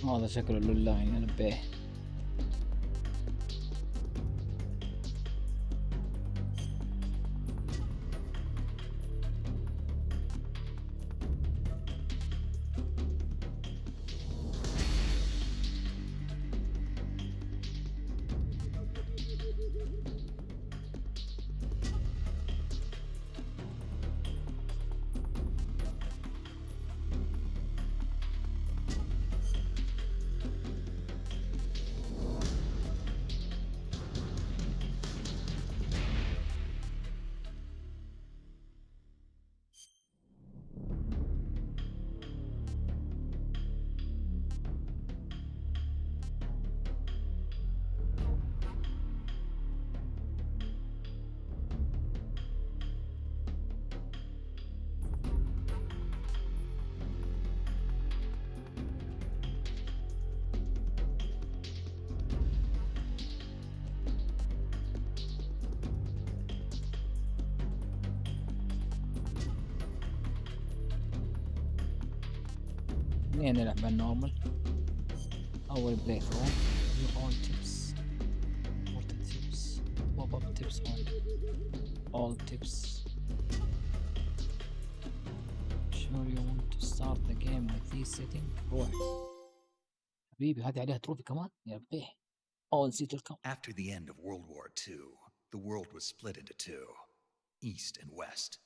هذا شكله الاونلاين انا بيه. منين نلعب النورمال؟ أول بلاي ثرو all tips important tips pop-up tips on all tips sure you want to start the game with this setting. روح حبيبي هذه عليها تروفي كمان يا بيه. نسيت الكم. After the end of World War II, the world was split into two, East and West.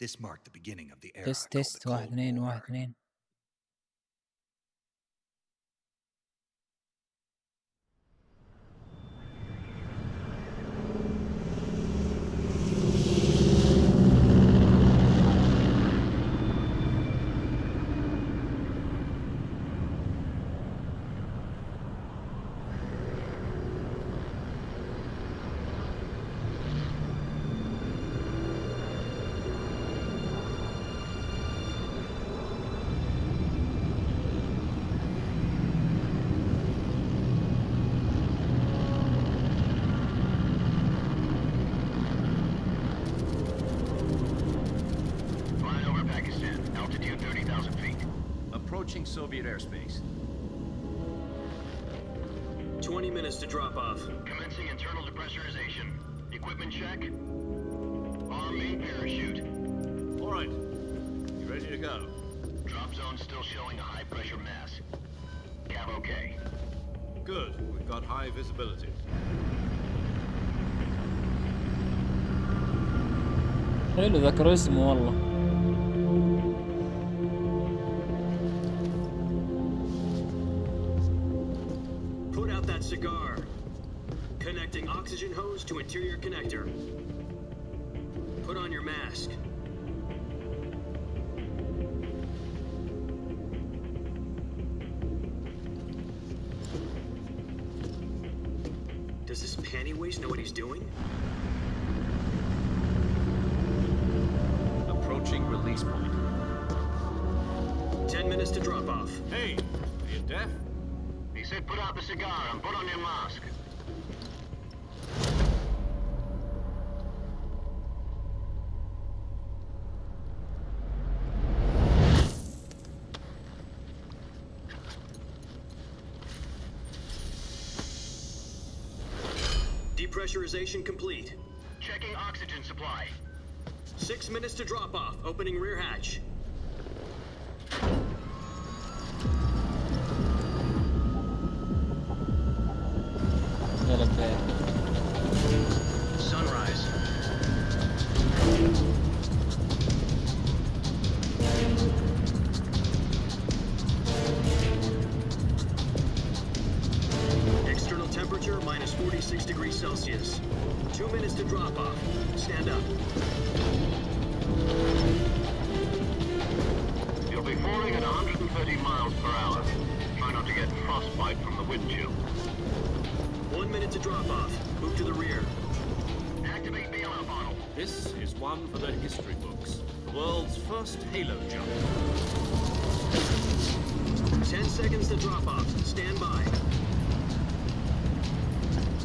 This marked the beginning of the era called the تست 1 2 1 2. Soviet airspace. 20 minutes to drop off. Commencing internal depressurization. Equipment check. On main parachute. All right. You ready to go? Drop zone still showing a high pressure mass. Cav okay. Good. We've got high visibility. حلو ذكر اسمه والله. Cigar. Connecting oxygen hose to interior connector. Put on your mask. Does this panty waste know what he's doing? Approaching release point. 10 minutes to drop off. Hey, are you deaf? He said put out the cigar and put on your mask. Depressurization complete. Checking oxygen supply. 6 minutes to drop off. Opening rear hatch. Sunrise. External temperature minus 46 degrees Celsius. 2 minutes to drop off. Stand up. You'll be falling at 130 miles per hour. Try not to get frostbite from the wind chill. 1 minute to drop off. Move to the rear. Activate bailout bottle. This is one for the history books. The world's first halo jump. 10 seconds to drop off. Stand by.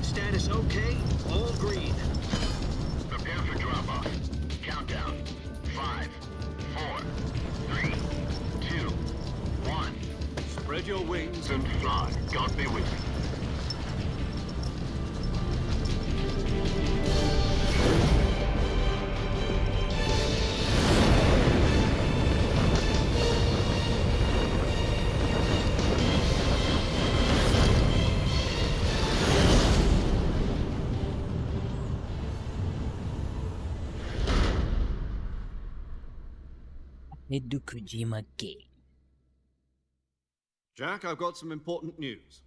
Status okay. All green. Prepare for drop off. Countdown. 5, 4, 3, 2, 1. Spread Spread your wings And fly. God be with you. Hideo Kojima game. Jack, I've got some important news.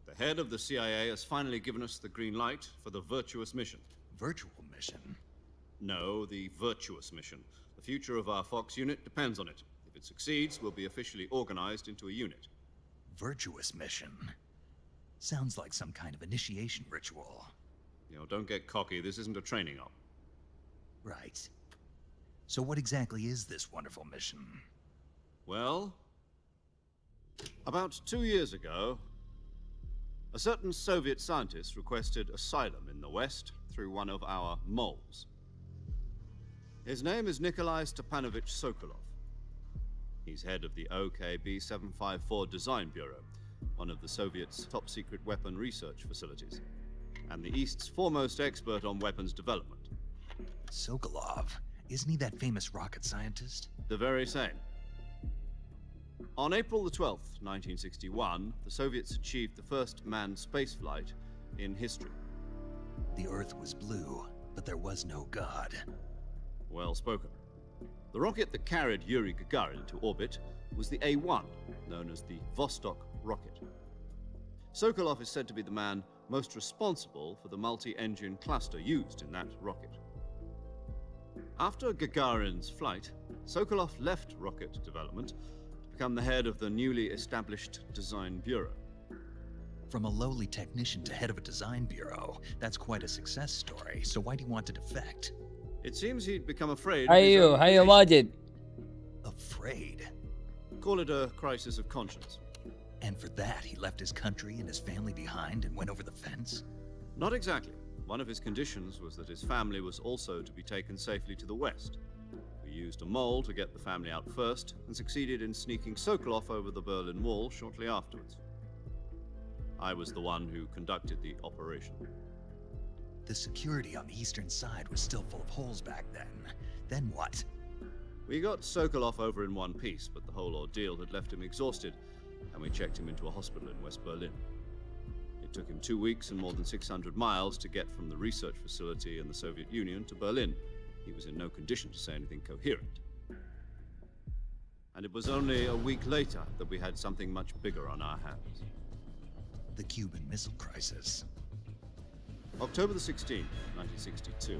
The head of the CIA has finally given us the green light for the virtuous mission. Virtual mission? No, the virtuous mission. The future of our Fox unit depends on it. If it succeeds, we'll be officially organized into a unit. Virtuous mission? Sounds like some kind of initiation ritual. You know, don't get cocky. This isn't a training op. Right. So what exactly is this wonderful mission? Well, about 2 years ago, a certain Soviet scientist requested asylum in the West through one of our moles. His name is Nikolai Stepanovich Sokolov. He's head of the OKB 754 Design Bureau, one of the Soviets' top-secret weapon research facilities, and the East's foremost expert on weapons development. Sokolov? Isn't he that famous rocket scientist? The very same. On April the 12th, 1961, the Soviets achieved the first manned spaceflight in history. The Earth was blue, but there was no God. Well spoken. The rocket that carried Yuri Gagarin to orbit was the A-1, known as the Vostok rocket. Sokolov is said to be the man most responsible for the multi-engine cluster used in that rocket. After Gagarin's flight, Sokolov left rocket development to become the head of the newly established Design Bureau. From a lowly technician to head of a design bureau, that's quite a success story. So why do you want to defect? It seems he'd become afraid of his own Hayo reputation. Majid. Afraid? Call it a crisis of conscience. And for that, he left his country and his family behind and went over the fence? Not exactly. One of his conditions was that his family was also to be taken safely to the west. We used a mole to get the family out first and succeeded in sneaking Sokolov over the Berlin Wall shortly afterwards. I was the one who conducted the operation. The security on the eastern side was still full of holes back then. Then what? We got Sokolov over in one piece, but the whole ordeal had left him exhausted, and we checked him into a hospital in West Berlin. It took him 2 weeks and more than 600 miles to get from the research facility in the Soviet Union to Berlin. He was in no condition to say anything coherent. And it was only a week later that we had something much bigger on our hands. The Cuban Missile Crisis. October the 16th, 1962,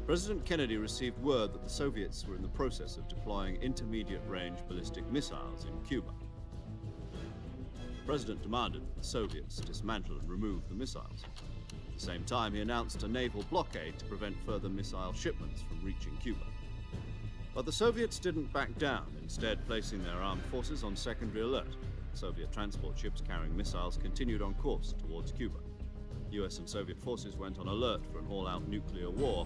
President Kennedy received word that the Soviets were in the process of deploying intermediate-range ballistic missiles in Cuba. The President demanded that the Soviets dismantle and remove the missiles. At the same time, he announced a naval blockade to prevent further missile shipments from reaching Cuba. But the Soviets didn't back down, instead placing their armed forces on secondary alert. Soviet transport ships carrying missiles continued on course towards Cuba. US and Soviet forces went on alert for an all-out nuclear war.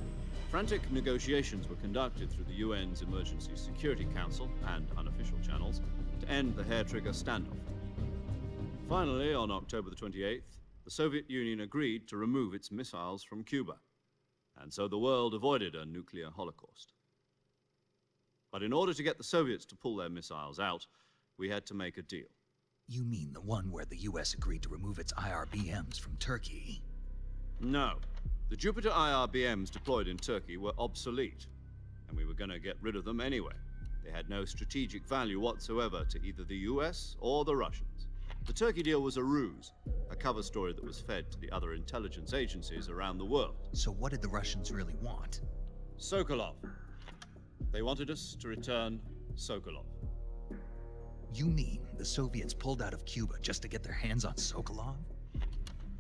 Frantic negotiations were conducted through the UN's Emergency Security Council and unofficial channels to end the hair-trigger standoff. Finally, on October the 28th, the Soviet Union agreed to remove its missiles from Cuba, and so the world avoided a nuclear holocaust. But in order to get the Soviets to pull their missiles out, we had to make a deal. You mean the one where the US agreed to remove its IRBMs from Turkey? No. The Jupiter IRBMs deployed in Turkey were obsolete, and we were going to get rid of them anyway. They had no strategic value whatsoever to either the US or the Russians. The Turkey deal was a ruse, a cover story that was fed to the other intelligence agencies around the world. So what did the Russians really want? Sokolov. They wanted us to return Sokolov. You mean the Soviets pulled out of Cuba just to get their hands on Sokolov?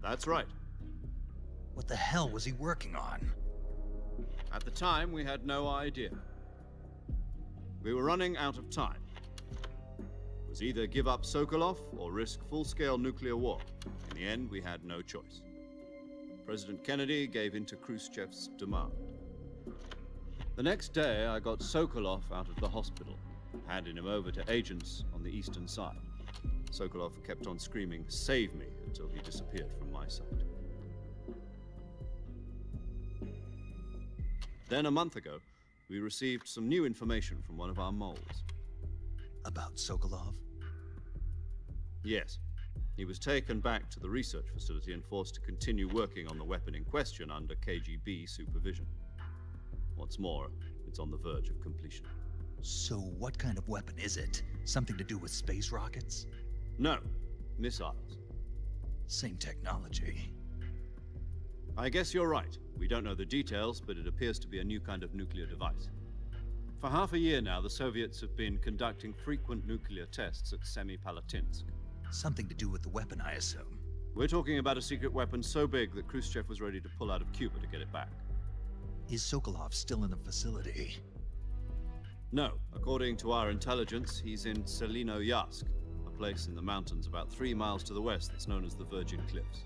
That's right. What the hell was he working on? At the time, we had no idea. We were running out of time. It was either give up Sokolov or risk full-scale nuclear war. In the end, we had no choice. President Kennedy gave in to Khrushchev's demand. The next day, I got Sokolov out of the hospital, handing him over to agents on the eastern side. Sokolov kept on screaming, "Save me," until he disappeared from my sight. Then a month ago, we received some new information from one of our moles. About Sokolov? Yes. He was taken back to the research facility and forced to continue working on the weapon in question under KGB supervision. What's more, it's on the verge of completion. So what kind of weapon is it? Something to do with space rockets? No, missiles. Same technology. I guess you're right. We don't know the details, but it appears to be a new kind of nuclear device. For half a year now, the Soviets have been conducting frequent nuclear tests at Semipalatinsk. Something to do with the weapon, I assume. We're talking about a secret weapon so big that Khrushchev was ready to pull out of Cuba to get it back. Is Sokolov still in the facility? No, according to our intelligence, he's in Selino-Yarsk, a place in the mountains about 3 miles to the west that's known as the Virgin Cliffs.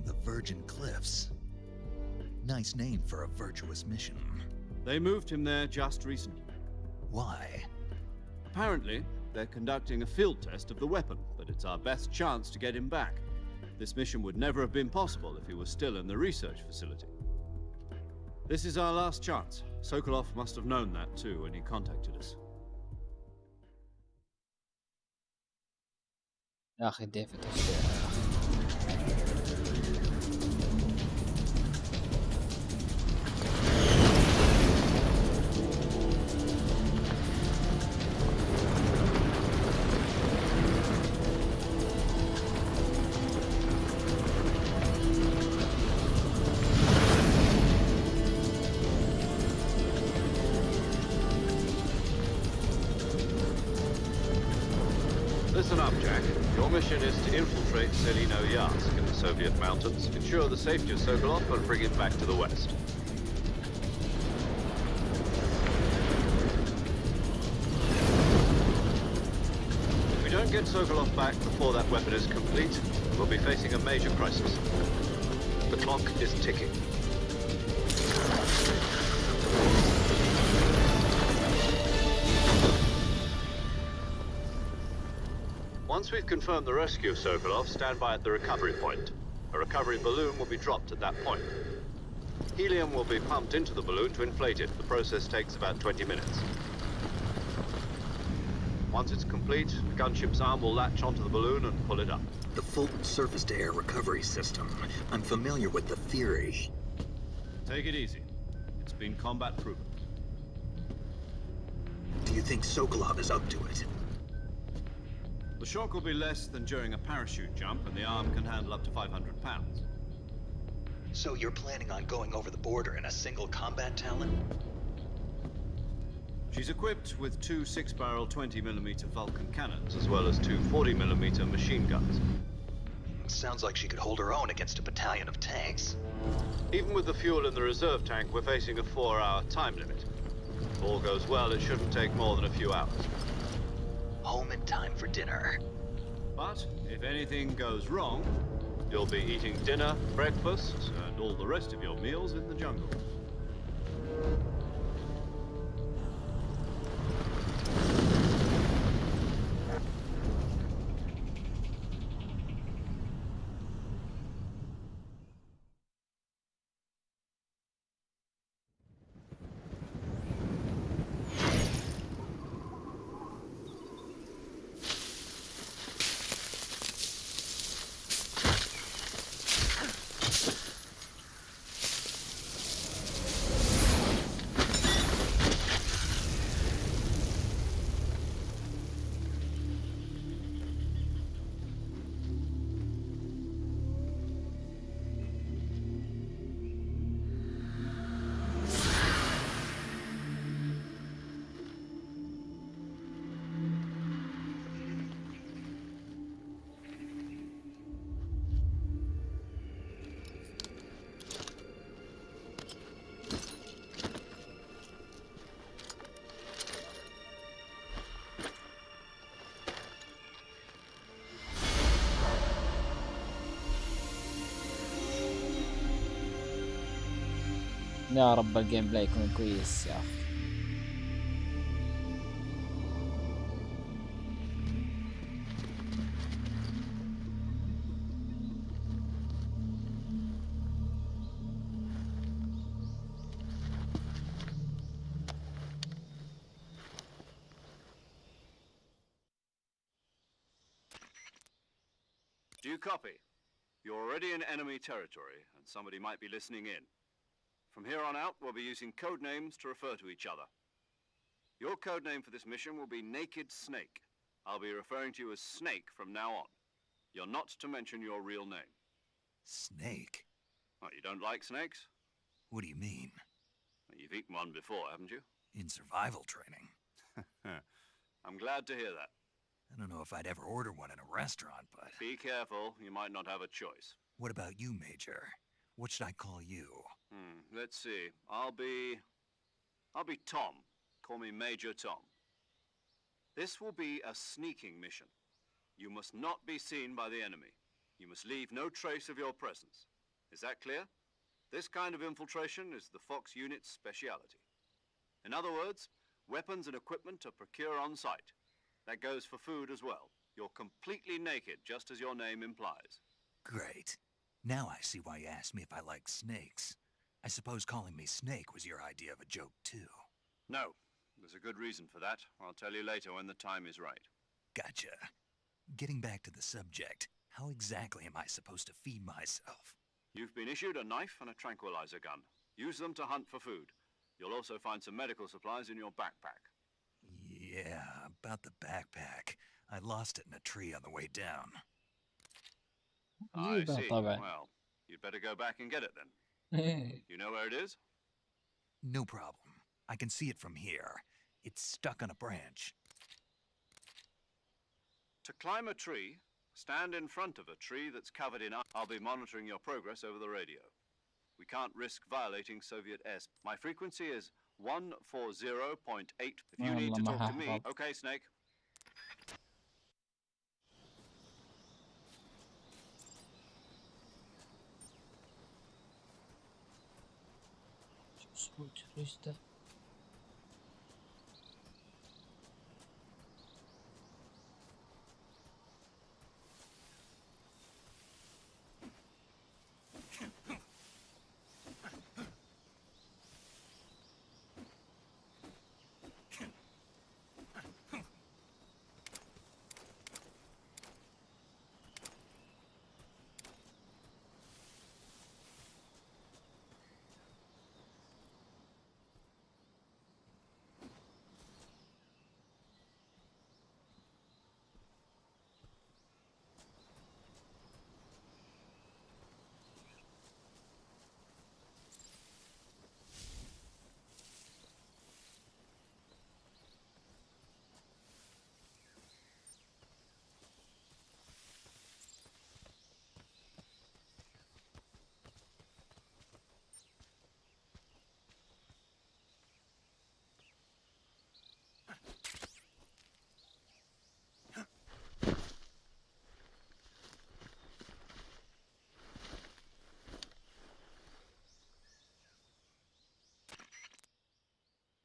The Virgin Cliffs. Nice name for a virtuous mission. They moved him there just recently. Why? Apparently, they're conducting a field test of the weapon, but it's our best chance to get him back. This mission would never have been possible if he was still in the research facility. This is our last chance. Sokolov must have known that too when he contacted us. يا أخي ديفيد الشيخ يا أخي. Listen up, Jack. Your mission is to infiltrate Selino-Yarsk in the Soviet mountains, ensure the safety of Sokolov, and bring him back to the West. If we don't get Sokolov back before that weapon is complete, we'll be facing a major crisis. The clock is ticking. Once we've confirmed the rescue of Sokolov, stand by at the recovery point. A recovery balloon will be dropped at that point. Helium will be pumped into the balloon to inflate it. The process takes about 20 minutes. Once it's complete, the gunship's arm will latch onto the balloon and pull it up. The Fulton surface-to-air recovery system. I'm familiar with the theory. Take it easy. It's been combat proven. Do you think Sokolov is up to it? The shock will be less than during a parachute jump, and the arm can handle up to 500 pounds. So you're planning on going over the border in a single combat Talon? She's equipped with 2 6-barrel 20mm Vulcan cannons, as well as 2 40mm machine guns. Sounds like she could hold her own against a battalion of tanks. Even with the fuel in the reserve tank, we're facing a 4-hour time limit. If all goes well, it shouldn't take more than a few hours. Home in time for dinner. But if anything goes wrong, you'll be eating dinner, breakfast, and all the rest of your meals in the jungle. يا رب الجيم بلاي يكون كويس يا أخي. Do you copy? You're already in enemy territory, and somebody might be listening in. From here on out, we'll be using code names to refer to each other. Your code name for this mission will be Naked Snake. I'll be referring to you as Snake from now on. You're not to mention your real name. Snake? Oh, you don't like snakes? What do you mean? Well, you've eaten one before, haven't you? In survival training? I'm glad to hear that. I don't know if I'd ever order one in a restaurant, but... Be careful, you might not have a choice. What about you, Major? What should I call you? Let's see. I'll be Tom. Call me Major Tom. This will be a sneaking mission. You must not be seen by the enemy. You must leave no trace of your presence. Is that clear? This kind of infiltration is the Fox unit's speciality. In other words, weapons and equipment are procured on site. That goes for food as well. You're completely naked, just as your name implies. Great. Now I see why you asked me if I like snakes. I suppose calling me Snake was your idea of a joke, too. No. There's a good reason for that. I'll tell you later when the time is right. Gotcha. Getting back to the subject, how exactly am I supposed to feed myself? You've been issued a knife and a tranquilizer gun. Use them to hunt for food. You'll also find some medical supplies in your backpack. Yeah, about the backpack. I lost it in a tree on the way down. I جيبها see. طبعا. Well, you'd better go back and get it then. You know where it is? No problem. I can see it from here. It's stuck on a branch. To climb a tree, stand in front of a tree that's covered in ice. I'll be monitoring your progress over the radio. We can't risk violating Soviet airspace. My frequency is 140.8. If you need to talk to me... Okay, Snake.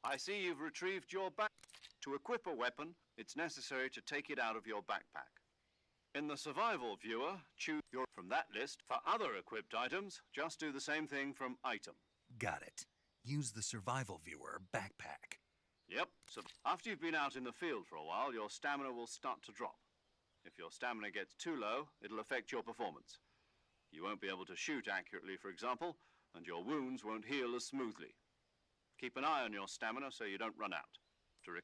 I see you've retrieved your back. To equip a weapon, it's necessary to take it out of your backpack. In the survival viewer, choose your from that list. For other equipped items, just do the same thing from item. Got it. Use the survival viewer backpack. Yep, so after you've been out in the field for a while, your stamina will start to drop. If your stamina gets too low, it'll affect your performance. You won't be able to shoot accurately, for example, and your wounds won't heal as smoothly. Keep an eye on your stamina so you don't run out.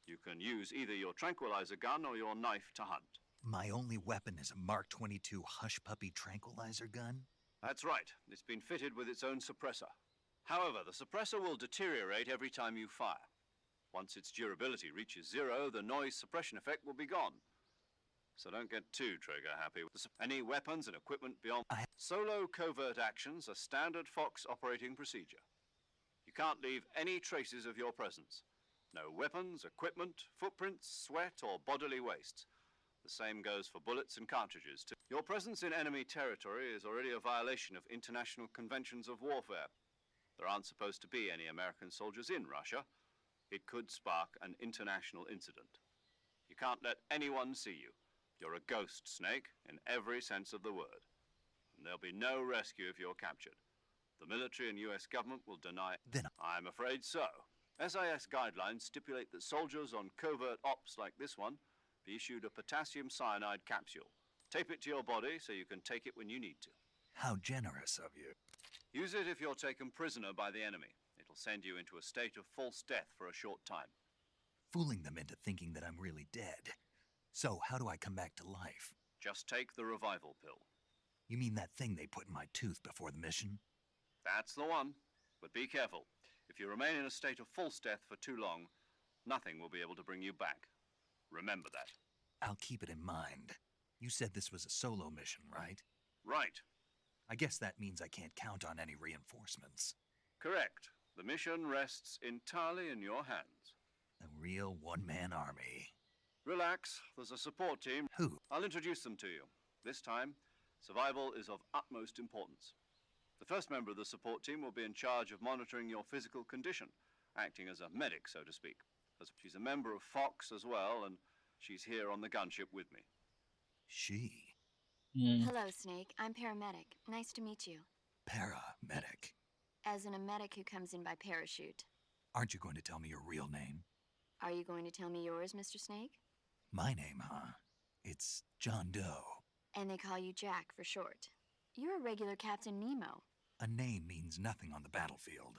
You can use either your tranquilizer gun or your knife to hunt. My only weapon is a Mark 22 Hush Puppy tranquilizer gun? That's right. It's been fitted with its own suppressor. However, the suppressor will deteriorate every time you fire. Once its durability reaches 0, the noise suppression effect will be gone. So don't get too trigger happy. Any weapons and equipment beyond... Solo covert actions are standard Fox operating procedure. You can't leave any traces of your presence. No weapons, equipment, footprints, sweat, or bodily waste. The same goes for bullets and cartridges, too. Your presence in enemy territory is already a violation of international conventions of warfare. There aren't supposed to be any American soldiers in Russia. It could spark an international incident. You can't let anyone see you. You're a ghost, Snake, in every sense of the word. And there'll be no rescue if you're captured. The military and US government will deny... Then I'm afraid so. SIS guidelines stipulate that soldiers on covert ops like this one be issued a potassium cyanide capsule. Tape it to your body so you can take it when you need to. How generous of you. Use it if you're taken prisoner by the enemy. It'll send you into a state of false death for a short time. Fooling them into thinking that I'm really dead. So, how do I come back to life? Just take the revival pill. You mean that thing they put in my tooth before the mission? That's the one. But be careful. If you remain in a state of false death for too long, nothing will be able to bring you back. Remember that. I'll keep it in mind. You said this was a solo mission, right? Right. I guess that means I can't count on any reinforcements. Correct. The mission rests entirely in your hands. A real one-man army. Relax. There's a support team. Who? I'll introduce them to you. This time, survival is of utmost importance. The first member of the support team will be in charge of monitoring your physical condition, acting as a medic, so to speak. As she's a member of Fox as well, and she's here on the gunship with me. She? Hello, Snake. I'm paramedic. Nice to meet you. Paramedic. As in a medic who comes in by parachute. Aren't you going to tell me your real name? Are you going to tell me yours, Mr. Snake? My name, huh? It's John Doe. And they call you Jack for short. You're a regular Captain Nemo. A name means nothing on the battlefield.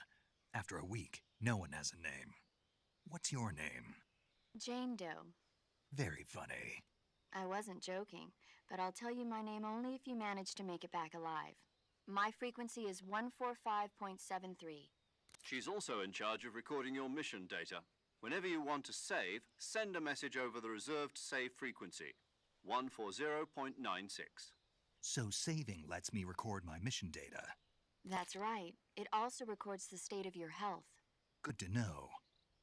After a week, no one has a name. What's your name? Jane Doe. Very funny. I wasn't joking, but I'll tell you my name only if you manage to make it back alive. My frequency is 145.73. She's also in charge of recording your mission data. Whenever you want to save, send a message over the reserved save frequency, 140.96. So saving lets me record my mission data. That's right. It also records the state of your health. Good to know.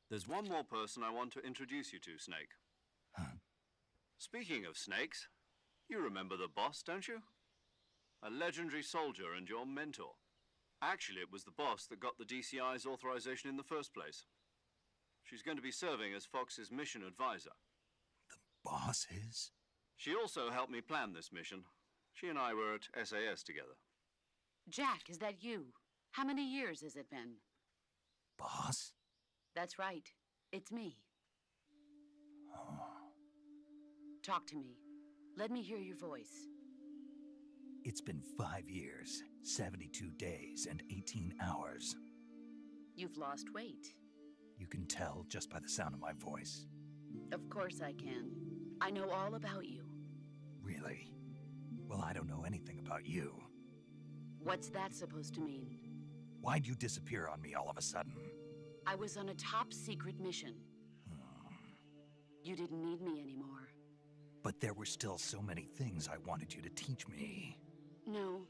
There's one more person I want to introduce you to, Snake. Huh? Speaking of snakes, you remember the boss, don't you? A legendary soldier and your mentor. Actually, it was the boss that got the DCI's authorization in the first place. She's going to be serving as Fox's mission advisor. The boss is? She also helped me plan this mission. She and I were at SAS together. Jack, is that you? How many years has it been? Boss? That's right. It's me. Oh. Talk to me. Let me hear your voice. It's been 5 years, 72 days, and 18 hours. You've lost weight. You can tell just by the sound of my voice. Of course I can. I know all about you. Really? Well, I don't know anything about you. What's that supposed to mean? Why'd you disappear on me all of a sudden? I was on a top-secret mission. You didn't need me anymore. But there were still so many things I wanted you to teach me. No,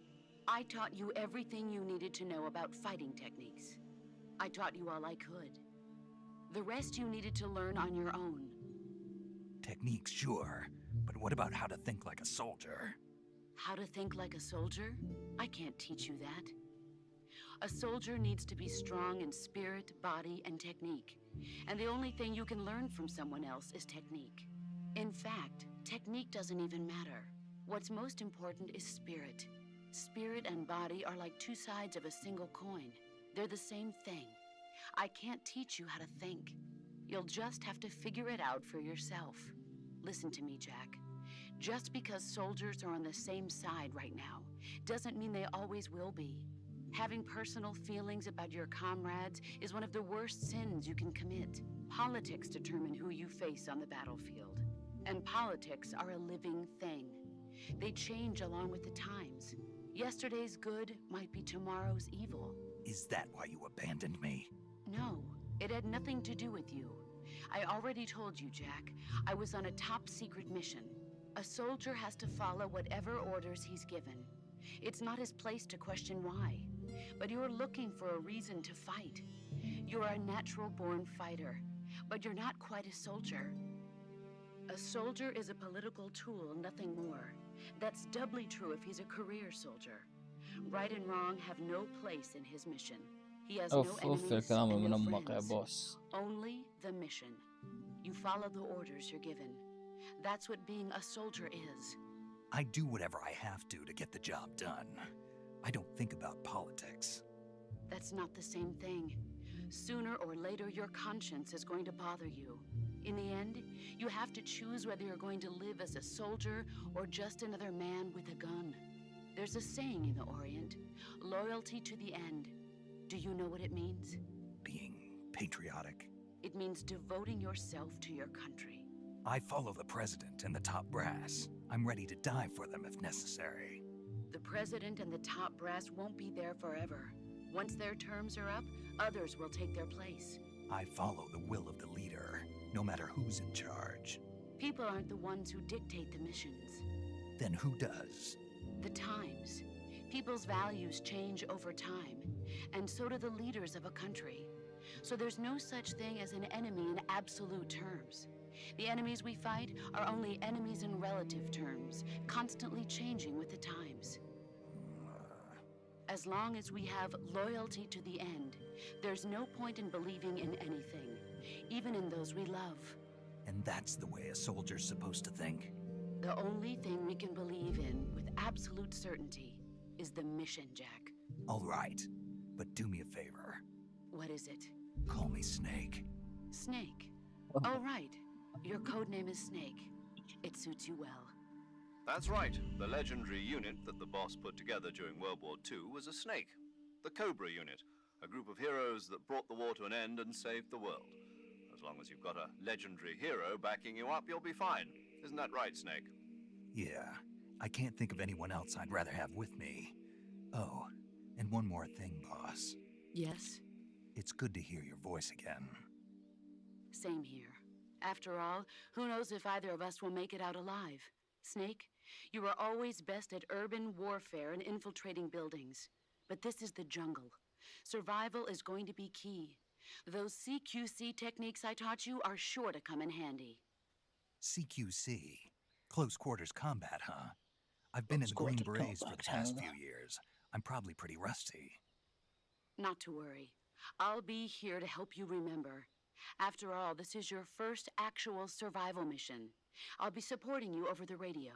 I taught you everything you needed to know about fighting techniques. I taught you all I could. The rest you needed to learn on your own. Techniques, sure. But what about how to think like a soldier? How to think like a soldier? I can't teach you that. A soldier needs to be strong in spirit, body, and technique. And the only thing you can learn from someone else is technique. In fact, technique doesn't even matter. What's most important is spirit. Spirit and body are like two sides of a single coin. They're the same thing. I can't teach you how to think. You'll just have to figure it out for yourself. Listen to me, Jack. Just because soldiers are on the same side right now doesn't mean they always will be. Having personal feelings about your comrades is one of the worst sins you can commit. Politics determine who you face on the battlefield. And politics are a living thing. They change along with the times. Yesterday's good might be tomorrow's evil. Is that why you abandoned me? No, it had nothing to do with you. I already told you, Jack. I was on a top-secret mission. A soldier has to follow whatever orders he's given. It's not his place to question why. But you're looking for a reason to fight. You're a natural-born fighter, but you're not quite a soldier. A soldier is a political tool, nothing more. That's doubly true if he's a career soldier. Right and wrong have no place in his mission. He has no enemies الكلام and من no أمك يا friends. بوس. Only the mission. You follow the orders you're given. That's what being a soldier is. I do whatever I have to get the job done. I don't think about politics. That's not the same thing. Sooner or later, your conscience is going to bother you. In the end, You have to choose whether you're going to live as a soldier or just another man with a gun. There's a saying in the Orient, loyalty to the end. Do you know what it means? Being patriotic. It means devoting yourself to your country. I follow the president and the top brass. I'm ready to die for them if necessary. The president and the top brass won't be there forever. Once their terms are up, others will take their place. I follow the will of the leader, no matter who's in charge. People aren't the ones who dictate the missions. Then who does? The times. People's values change over time, and so do the leaders of a country. So there's no such thing as an enemy in absolute terms. The enemies we fight are only enemies in relative terms, constantly changing with the times. As long as we have loyalty to the end, there's no point in believing in anything, even in those we love. And that's the way a soldier's supposed to think? The only thing we can believe in with absolute certainty is the mission, Jack. All right, but do me a favor. What is it? Call me Snake. Snake. Oh, right. Your code name is Snake. It suits you well. That's right. The legendary unit that the boss put together during World War II was a snake. The Cobra unit, a group of heroes that brought the war to an end and saved the world. As long as you've got a legendary hero backing you up, you'll be fine. Isn't that right, Snake? Yeah, I can't think of anyone else I'd rather have with me. Oh, and one more thing, boss. Yes? It's good to hear your voice again. Same here. After all, who knows if either of us will make it out alive? Snake, you are always best at urban warfare and infiltrating buildings. But this is the jungle. Survival is going to be key. Those CQC techniques I taught you are sure to come in handy. CQC? Close quarters combat, huh? I've been in Green Berets for the past few years. I'm probably pretty rusty. Not to worry. I'll be here to help you remember. After all, this is your first actual survival mission. I'll be supporting you over the radio.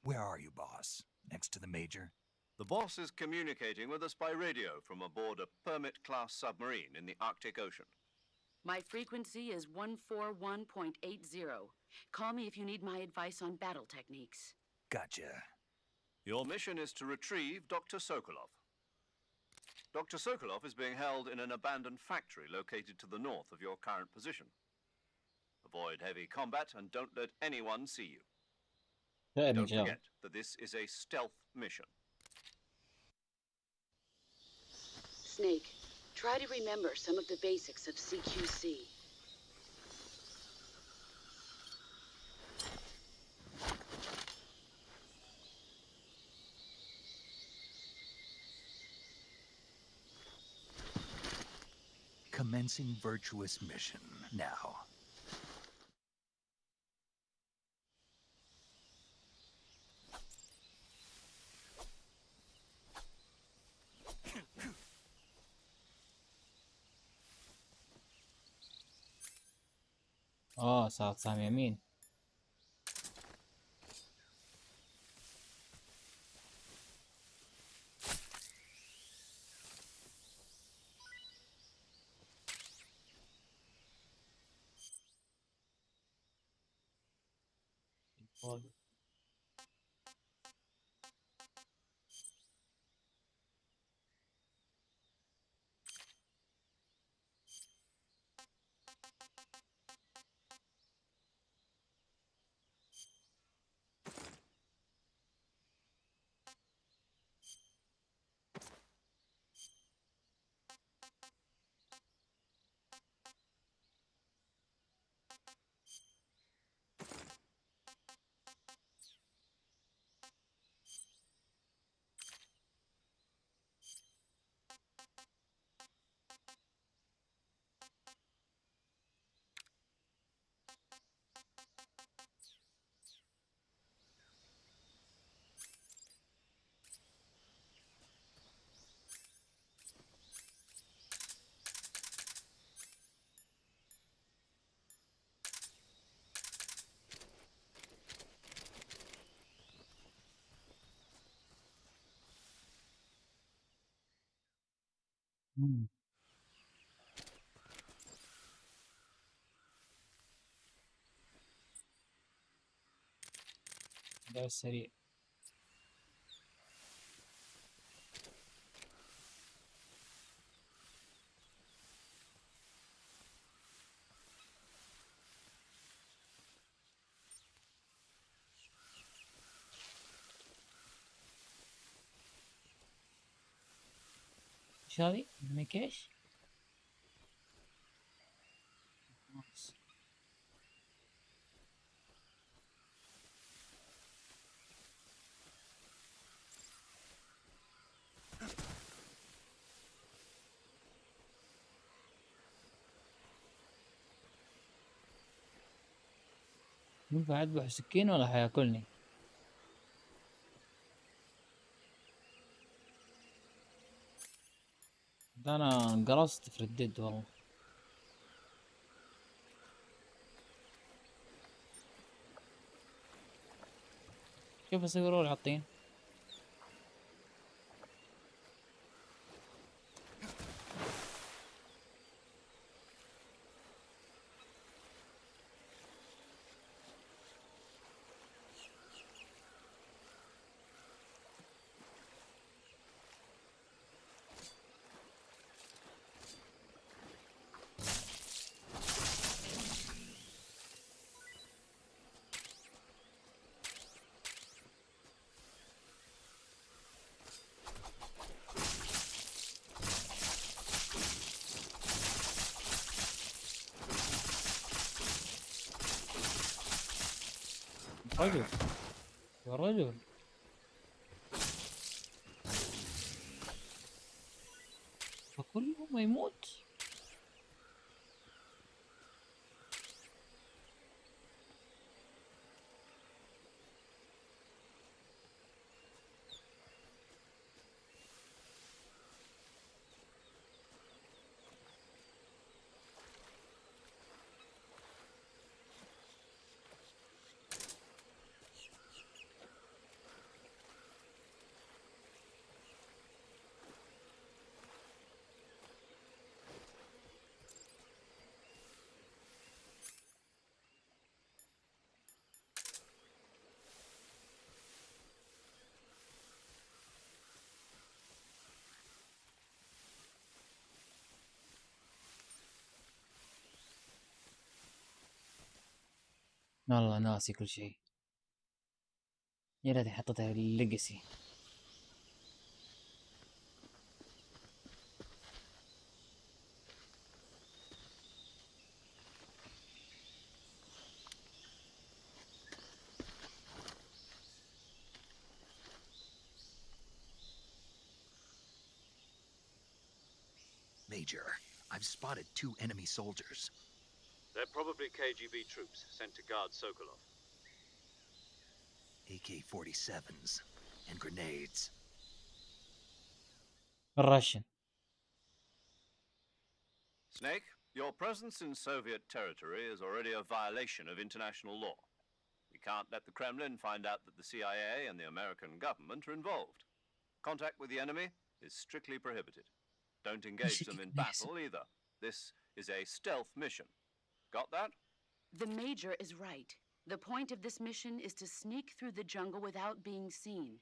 Where are you, boss? Next to the Major? The boss is communicating with us by radio from aboard a Permit-class submarine in the Arctic Ocean. My frequency is 141.80. Call me if you need my advice on battle techniques. Gotcha. Your mission is to retrieve Dr. Sokolov. Dr. Sokolov is being held in an abandoned factory located to the north of your current position. Avoid heavy combat and don't let anyone see you. Don't forget that this is a stealth mission. Snake, try to remember some of the basics of CQC. Commencing virtuous mission now. صار سام يمين. ده السريع. ايش هذي؟ ميكيش؟ ينفع اذبح سكين ولا حياكلني؟ ده انا انقرصت في ردد والله. كيف اصوروا الحطين؟ رجل يا رجل، فكله ما يموت. والله ناسي كل شيء. يا ريتني حطيتها الليجسي. Major, I've spotted 2 enemy soldiers. They're probably KGB troops sent to guard Sokolov. AK-47s and grenades. الراشن. Snake, your presence in Soviet territory is already a violation of international law. We can't let the Kremlin find out that the CIA and the American government are involved. Contact with the enemy is strictly prohibited. Don't engage them in battle either. This is a stealth mission. Got that? The Major is right. The point of this mission is to sneak through the jungle without being seen.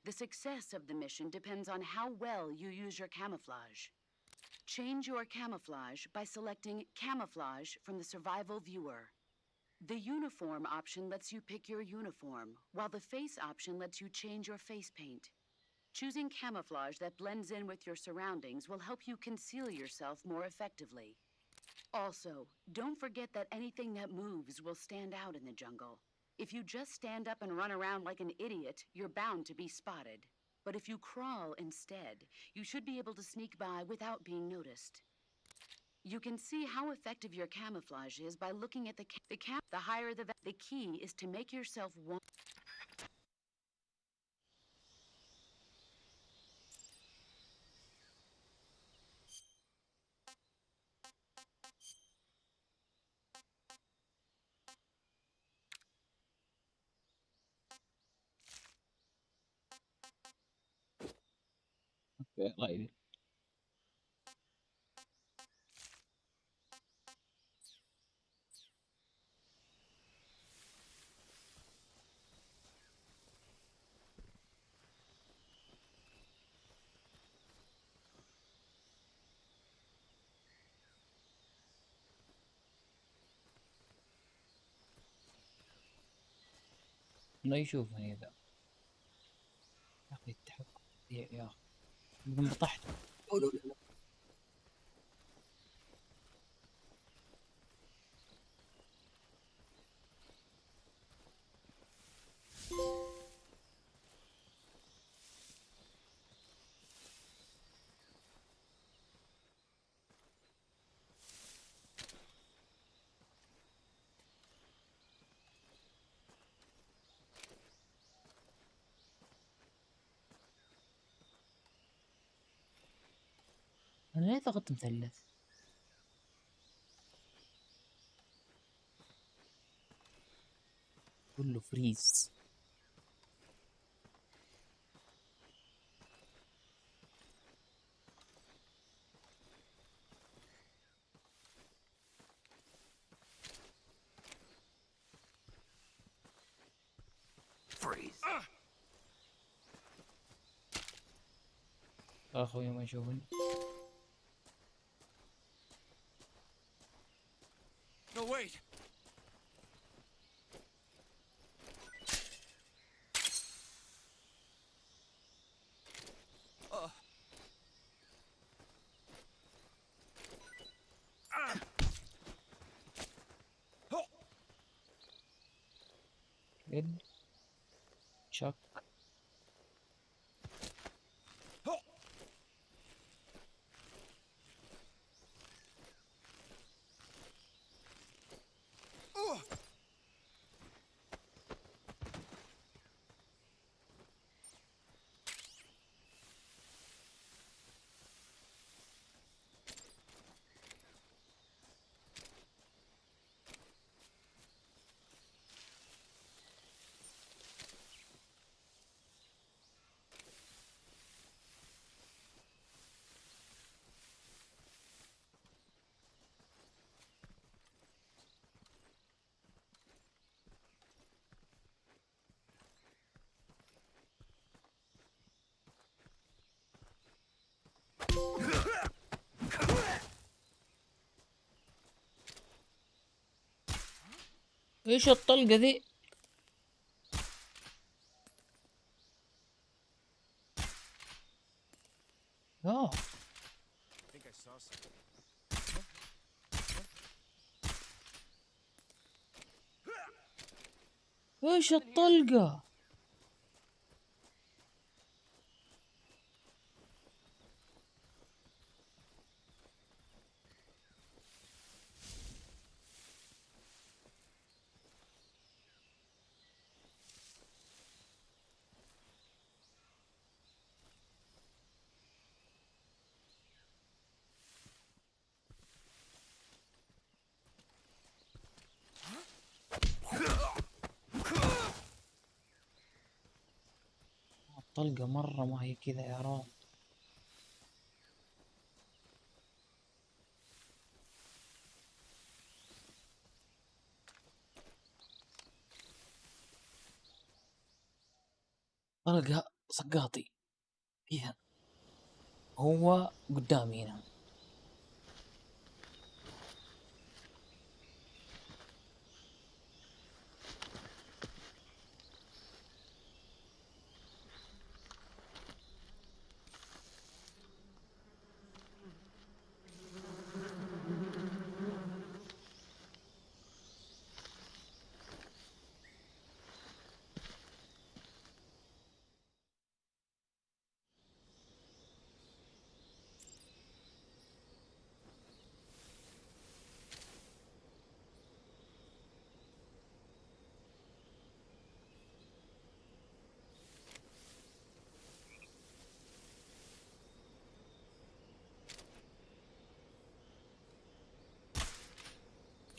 The success of the mission depends on how well you use your camouflage. Change your camouflage by selecting Camouflage from the Survival Viewer. The Uniform option lets you pick your uniform, while the Face option lets you change your face paint. Choosing camouflage that blends in with your surroundings will help you conceal yourself more effectively. Also, don't forget that anything that moves will stand out in the jungle. If you just stand up and run around like an idiot, you're bound to be spotted. But if you crawl instead, you should be able to sneak by without being noticed. You can see how effective your camouflage is by looking at the higher the key is to make yourself one. الله يدي. لا يشوفني ذا يا اخي التحكم يا اخي انبطحت. انا ليه ضغطت مثلث؟ قول له فريز. Freeze. اخوي ما يشوفني. No, wait. اد شك. ايش الطلقة ذي؟ اه ايش الطلقة؟ الطلقة مرة ما هي كذا يا رام. طلقة سقاطي فيها. هو قدامي هنا.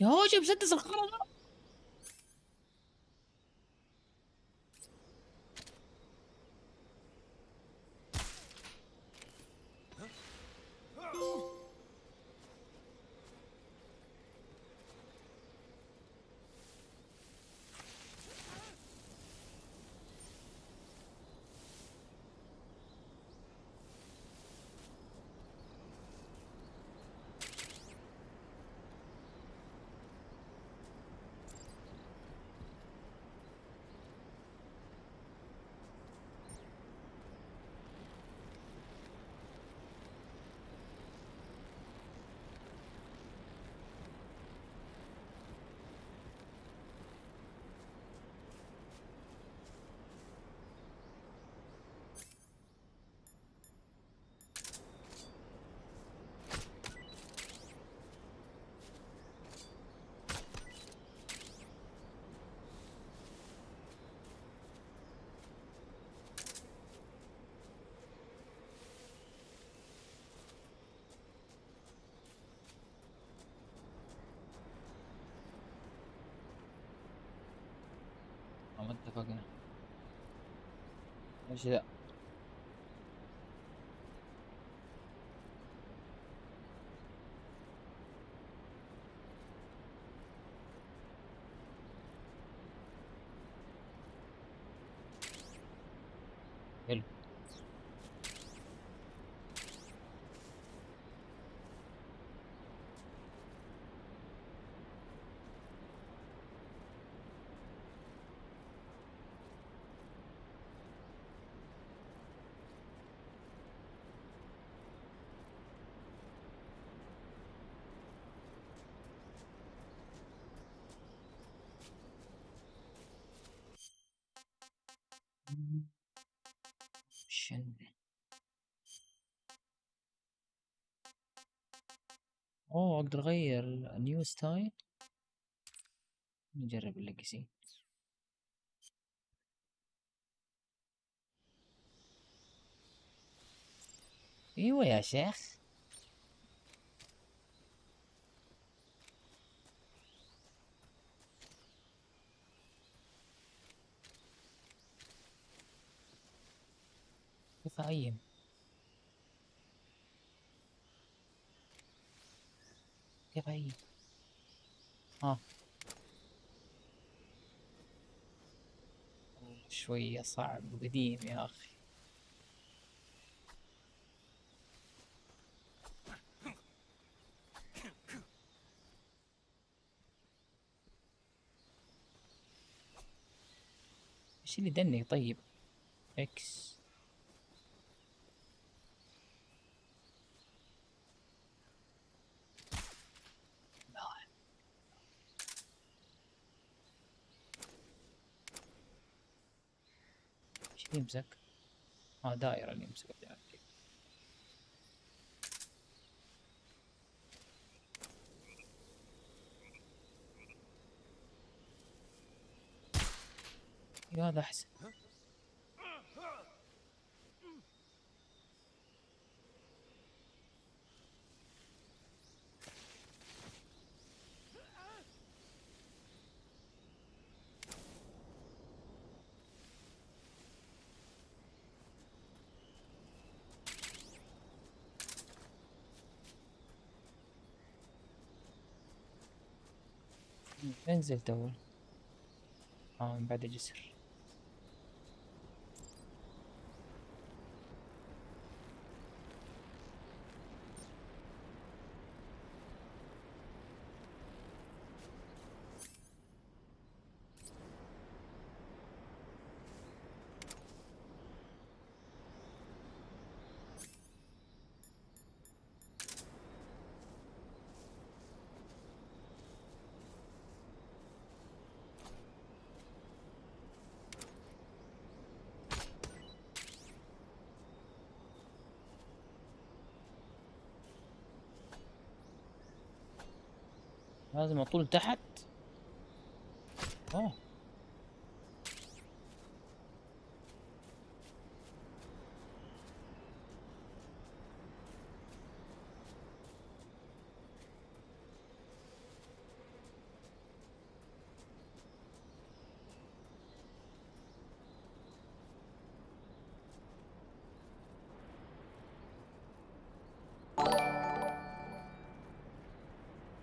يا هوش مسدس الخرا. ما اتفقنا. ايش ذا؟ حلو. اوه اقدر اغير نيو ستايل. نجرب الليجسي. ايوه يا شيخ. كيف اعين؟ كيف اعين؟ ها شوية صعب وقديم يا اخي. ايش اللي دني؟ طيب اكس. ايش اللي يمسك؟ دائرة اللي يمسك. هذا احسن. انزل تو. من بعد الجسر. لازم اطول تحت. اوه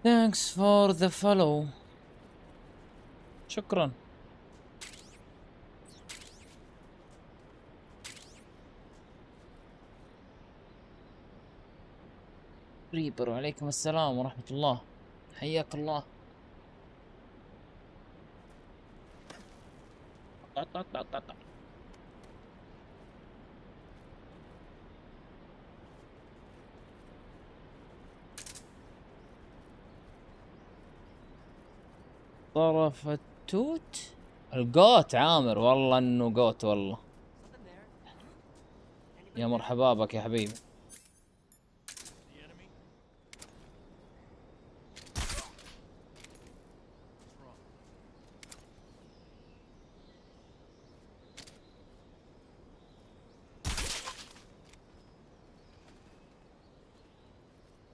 thanks for the follow. شكرا. ريبر وعليكم السلام ورحمة الله. حياك الله. طرف التوت. القوت عامر والله انه قوت والله. يا مرحبا بك يا حبيبي.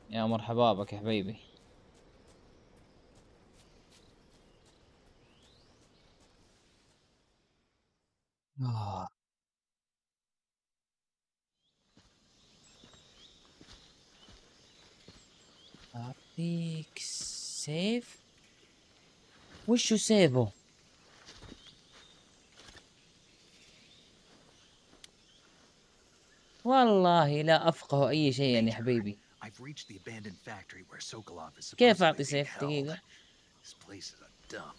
يا مرحبا بك يا حبيبي. آه. أعطيك سيف. وشو سيفه؟ والله لا أفقه أي شيء يا حبيبي. I've reached the abandoned factory where Sokolov is كيف supposedly أعطي being سيف؟ held. دقيقة. This place is a dump.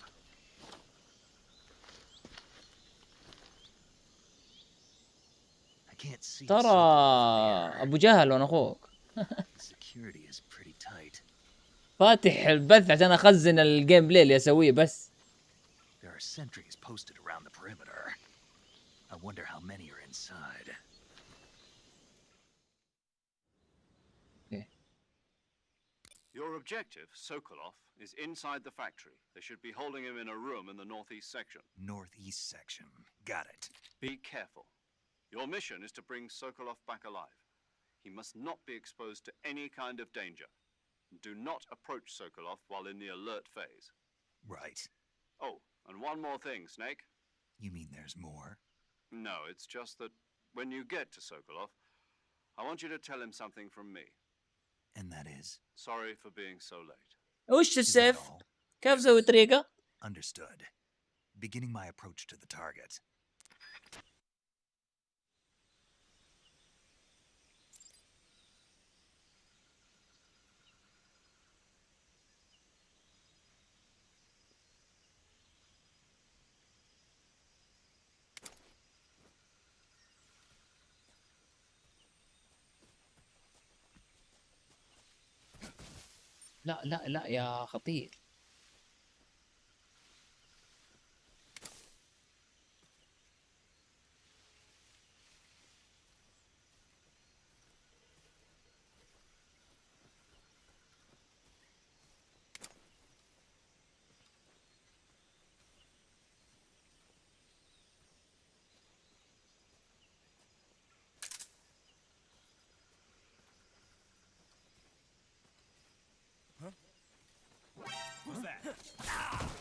I can't see ترى Sokolov from أبو جهل وأنا أخوك. here. The security is pretty tight. فاتح البث عشان أخزن الجيم بلاي اللي أسويه بس. There are sentries posted around the perimeter. I wonder how many are inside. Okay. Your objective, Sokolov, is inside the factory. They should be holding him in a room in the northeast section. Northeast section. Got it. Be careful. Your mission is to bring Sokolov back alive. He must not be exposed to any kind of danger. Do not approach Sokolov while in the alert phase. Right. Oh, and one more thing, Snake. You mean there's more? No, it's just that when you get to Sokolov, I want you to tell him something from me. And that is? Sorry for being so late. وش Is that السيف؟ all? كيف أسوي طريقة؟ Understood. Beginning my approach to the target. لا لا لا يا خطير.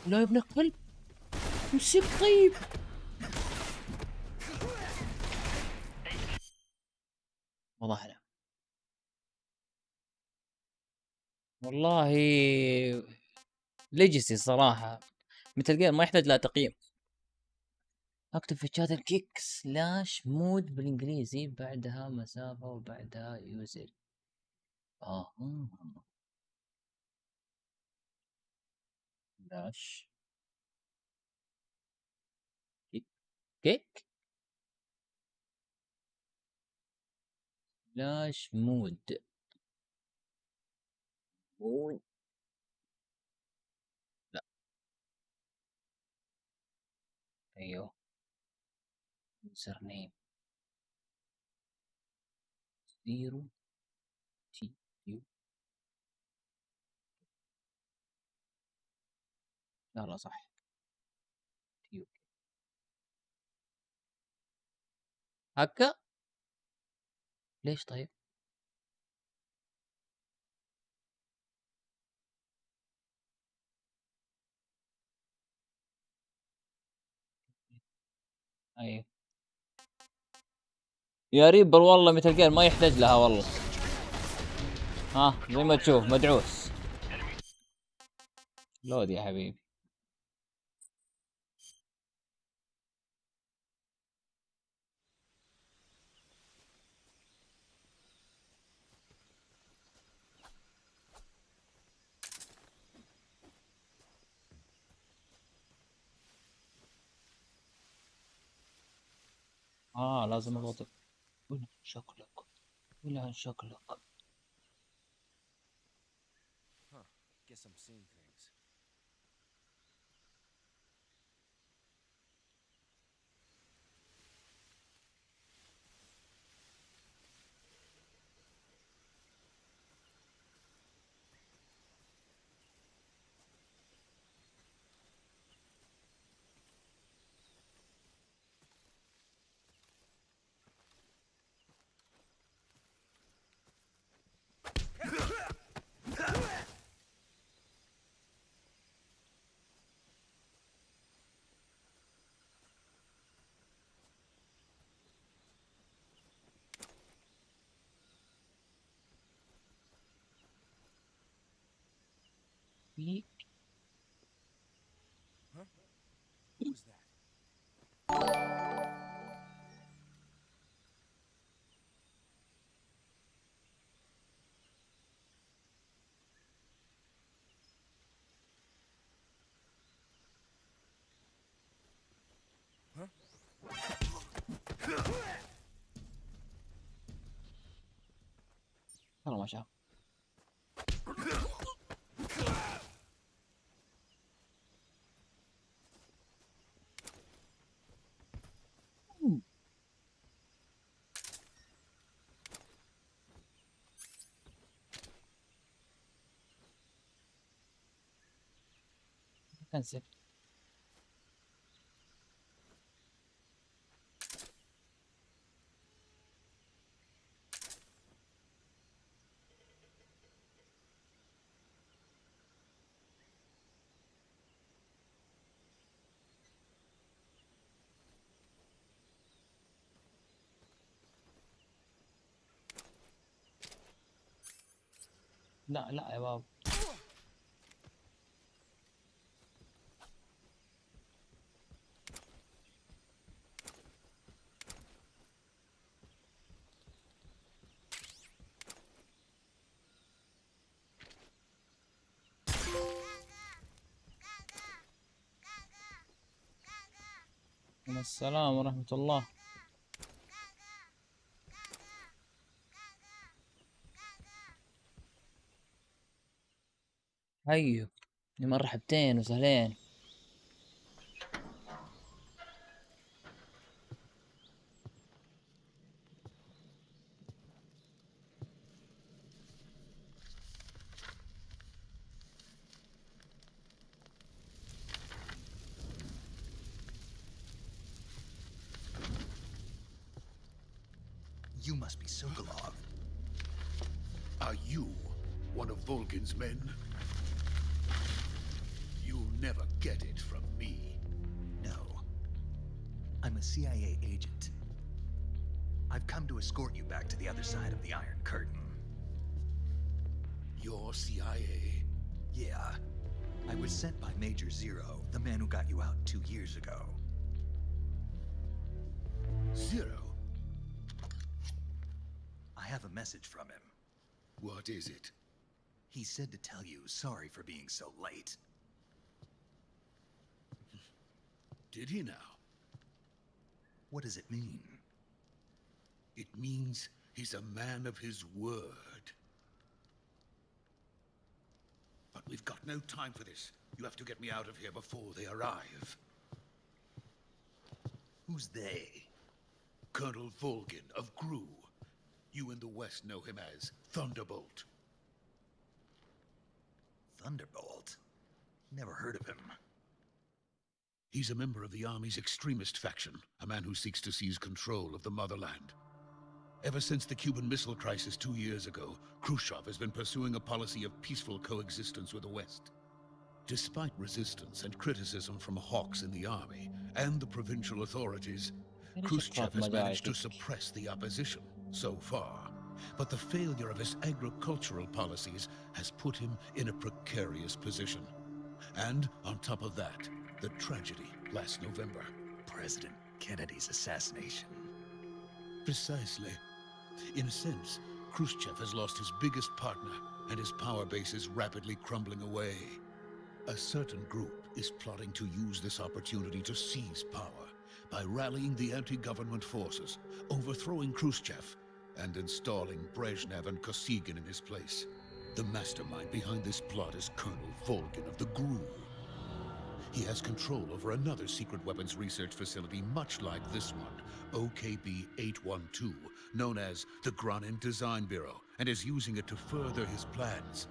لا يا ابن الكلب. امسك طيب. وضحنا. والله ليجسي صراحة. مثل جير ما يحتاج لا تقييم. اكتب في الشات الكيك سلاش مود بالانجليزي بعدها مسافة وبعدها يوزر. سلاش كيك سلاش مود. لا ايوه يوزر نيم 0 تي يو. لا صح تيو. هكا ليش طيب؟ ايوه يا ريبر والله مثل جير ما يحتاج لها والله. ها زي ما تشوف مدعوس. لود يا حبيبي. لازم اضغط. وين شكلك؟ وين شكلك؟ Guess I'm seeing things. كيك. Huh? Who was that? والله ما شاف. كنسل. لا لا يا بابا. السلام ورحمة الله. هيو مرحبتين وسهلين. You must be Sokolov. Are you one of Volgin's men? You'll never get it from me. No. I'm a CIA agent. I've come to escort you back to the other side of the Iron Curtain. You're CIA? Yeah. I was sent by Major Zero, the man who got you out 2 years ago. Zero? I have a message from him. What is it? He said to tell you sorry for being so late. Did he now? What does it mean? It means he's a man of his word. But we've got no time for this. You have to get me out of here before they arrive. Who's they? Colonel Volgin of GRU. You in the West know him as Thunderbolt. Thunderbolt? Never heard of him. He's a member of the Army's extremist faction, a man who seeks to seize control of the motherland. Ever since the Cuban Missile Crisis 2 years ago, Khrushchev has been pursuing a policy of peaceful coexistence with the West. Despite resistance and criticism from hawks in the Army and the provincial authorities, Khrushchev has managed to suppress the opposition so far. But the failure of his agricultural policies has put him in a precarious position. And on top of that, the tragedy last November. President Kennedy's assassination. Precisely. In a sense, Khrushchev has lost his biggest partner, and his power base is rapidly crumbling away. A certain group is plotting to use this opportunity to seize power by rallying the anti-government forces, overthrowing Khrushchev, and installing Brezhnev and Kosygin in his place. The mastermind behind this plot is Colonel Volgin of the GRU. He has control over another secret weapons research facility much like this one, OKB-812, known as the Granin Design Bureau, and is using it to further his plans.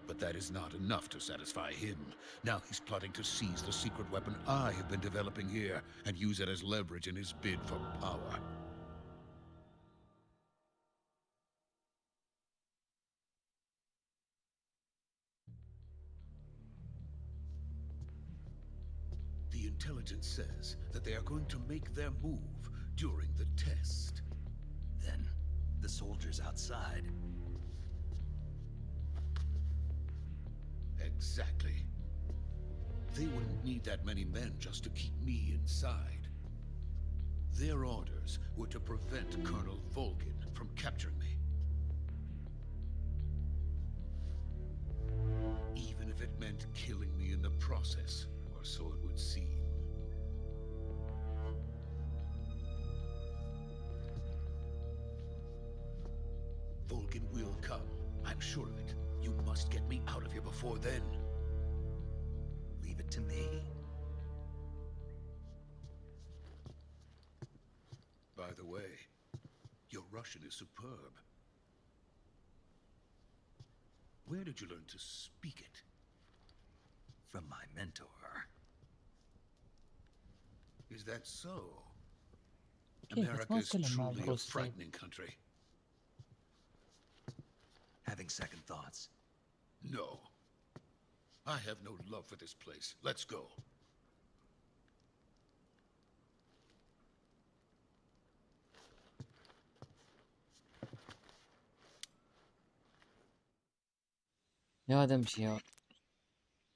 But that is not enough to satisfy him. Now he's plotting to seize the secret weapon I have been developing here and use it as leverage in his bid for power. The intelligence says that they are going to make their move during the test. Then, the soldiers outside. Exactly. They wouldn't need that many men just to keep me inside. Their orders were to prevent Colonel Volgin from capturing me. Even if it meant killing me in the process, or so it would seem. Volgin will come. I'm sure of it. You must get me out of here before then. Leave it to me. By the way, your Russian is superb. Where did you learn to speak it? From my mentor. Is that so? كيف America ما is أتكلم مع truly a الروس؟ frightening country. Having second thoughts. No. I have no love for this place. Let's go. يا واد امشي يا واد.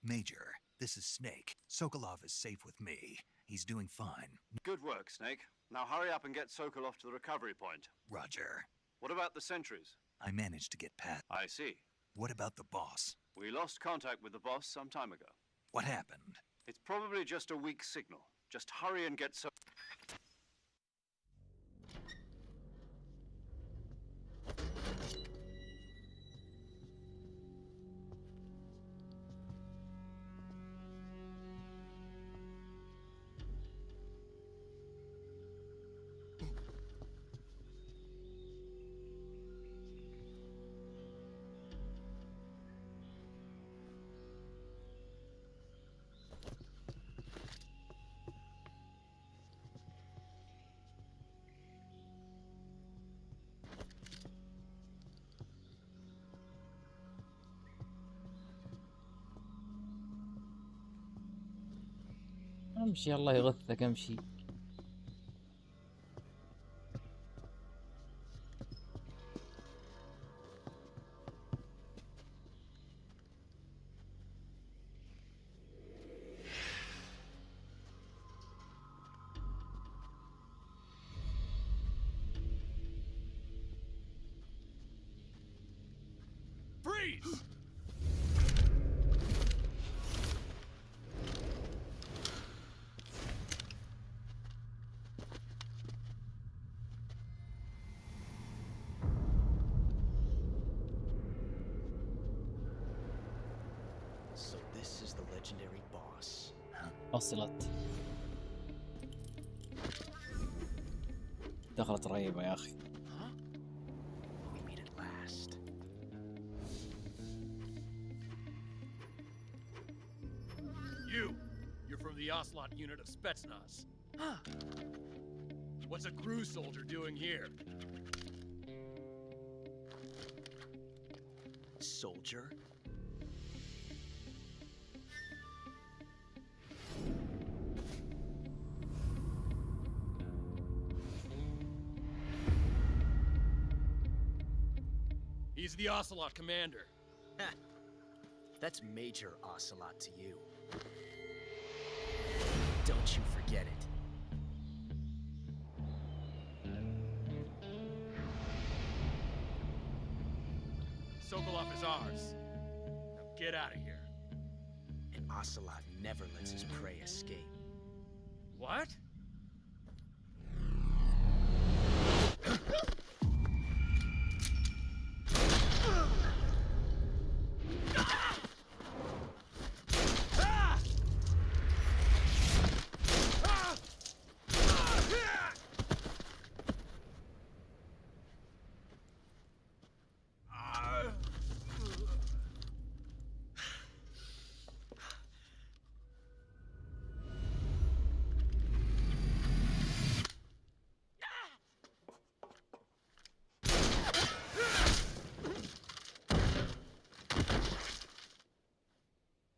Major, this is Snake. Sokolov is safe with me. He's doing fine. Good work, Snake. Now hurry up and get Sokolov to the recovery point. Roger. What about the sentries? I managed to get past. I see. What about the boss? We lost contact with the boss some time ago. What happened? It's probably just a weak signal. Just hurry and get امشي الله يغثك امشي. Freeze! So this is the legendary boss. وصلت. دخلت رهيبة يا أخي. Huh? We meet at last. You're from the Ocelot unit of Spetsnaz. Huh. What's a crew soldier doing here? Soldier? He's the Ocelot commander. Ha! That's Major Ocelot to you. Don't you forget it. Sokolov is ours. Now get out of here. And Ocelot never lets his prey escape. What?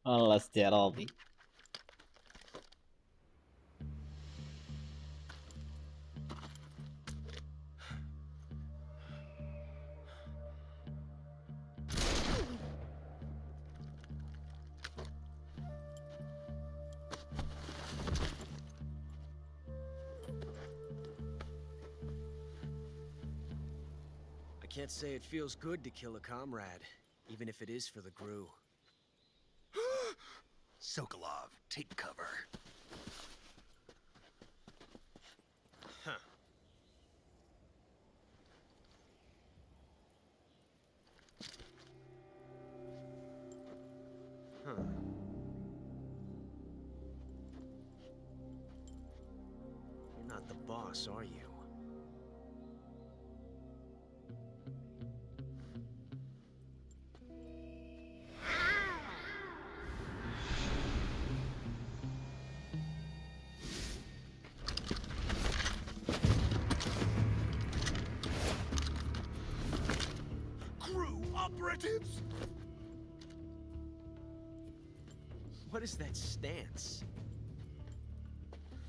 والله استعراضي. Can't say it feels good to kill a comrade, even if it is for the GRU. Sokolov, take cover. Huh. Huh. You're not the boss, are you? Operatives? What is that stance?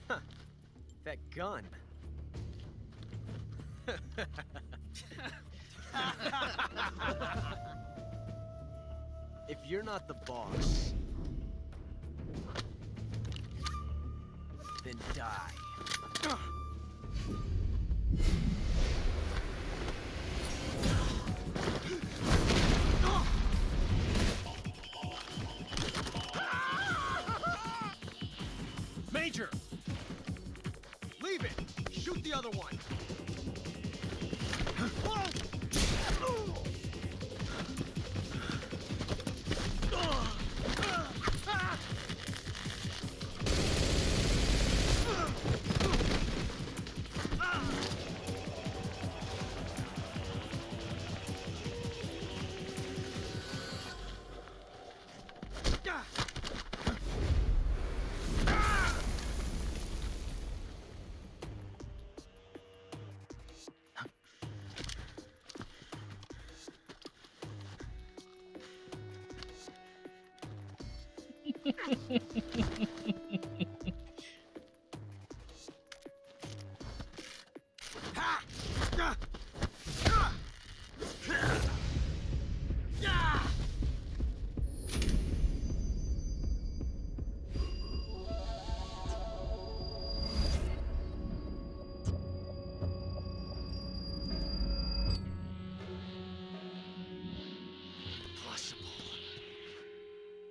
Huh. That gun. If you're not the boss, then die. Major! Leave it! Shoot the other one!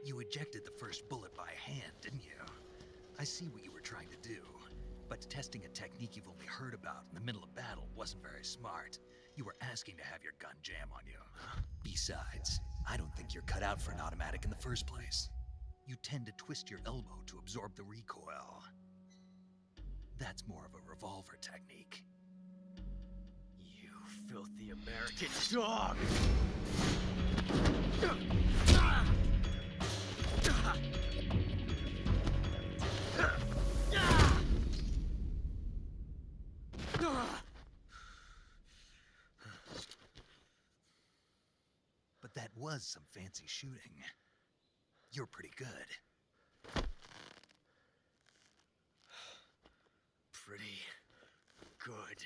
You ejected the first bullet by hand, didn't you? I see what you were trying to do, but testing a technique you've only heard about in the middle of battle wasn't very smart. You were asking to have your gun jam on you. Besides, I don't think you're cut out for an automatic in the first place. You tend to twist your elbow to absorb the recoil. That's more of a revolver technique. You filthy American dog! But that was some fancy shooting. You're pretty good. Pretty good.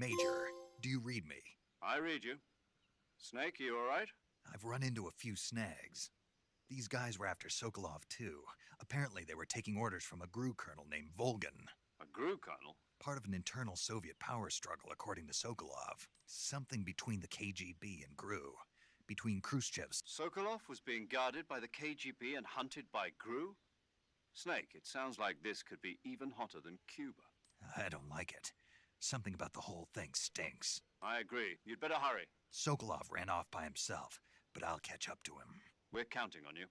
Major, do you read me? I read you. Snake, you all right? I've run into a few snags. These guys were after Sokolov too. Apparently they were taking orders from a GRU colonel named Volgan. A GRU colonel? Part of an internal Soviet power struggle, according to Sokolov. Something between the KGB and GRU. Between Khrushchev's... Sokolov was being guarded by the KGB and hunted by GRU? Snake, it sounds like this could be even hotter than Cuba. I don't like it. Something about the whole thing stinks. I agree. You'd better hurry. Sokolov ran off by himself, but I'll catch up to him. We're counting on you.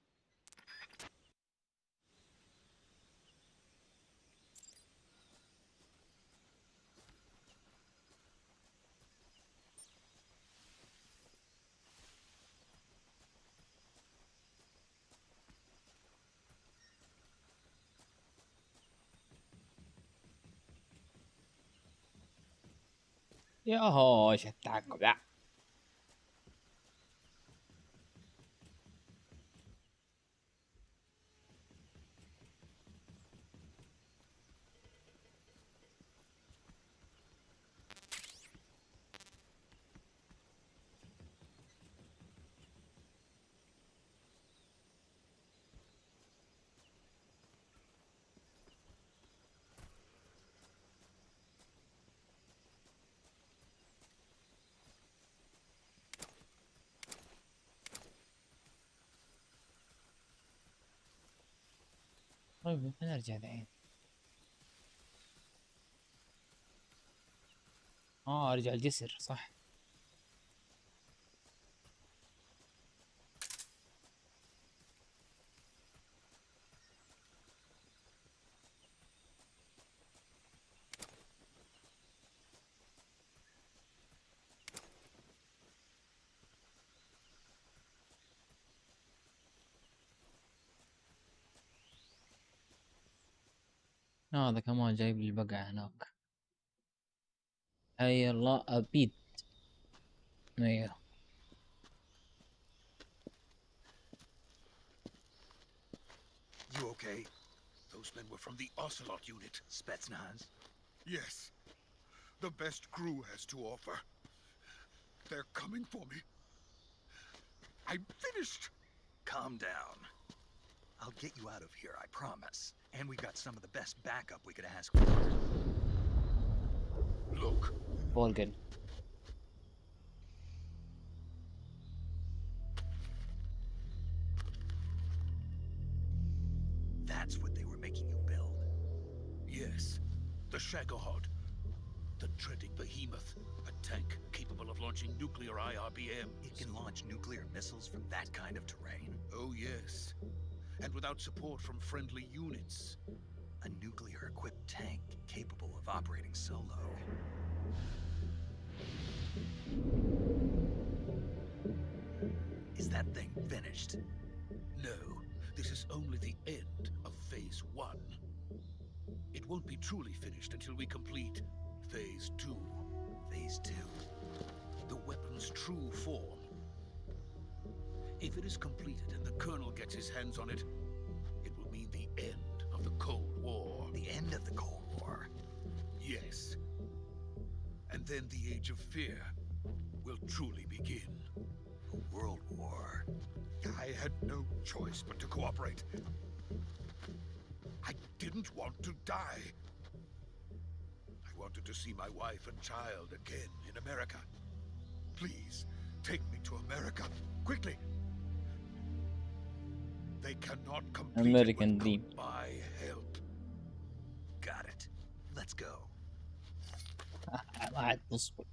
ياهو شتاكم لا طيب نرجع الحين. ارجع الجسر صح. هذا كمان جايب لي البقعة هناك. هيا الله أبيد. ايوه. You okay? Those men were from the Ocelot unit. Spetsnaz? Yes. The best crew has to offer. They're coming for me. I'm finished. Calm down. I'll get you out of here, I promise. And we've got some of the best backup we could ask for. Look. Morgan. That's what they were making you build? Yes. The Shagohod. The dreaded behemoth. A tank capable of launching nuclear IRBM. It can launch nuclear missiles from that kind of terrain? Oh, yes. And without support from friendly units. A nuclear-equipped tank capable of operating solo. Is that thing finished? No. This is only the end of Phase 1. It won't be truly finished until we complete Phase 2. Phase 2? The weapon's true form. If it is completed and the Colonel gets his hands on it, it will mean the end of the Cold War. The end of the Cold War? Yes. And then the Age of Fear will truly begin. A world war? I had no choice but to cooperate. I didn't want to die. I wanted to see my wife and child again in America. Please, take me to America, quickly. They cannot complete American it dream. without my help. Got it. Let's go. ما عاد تصبر.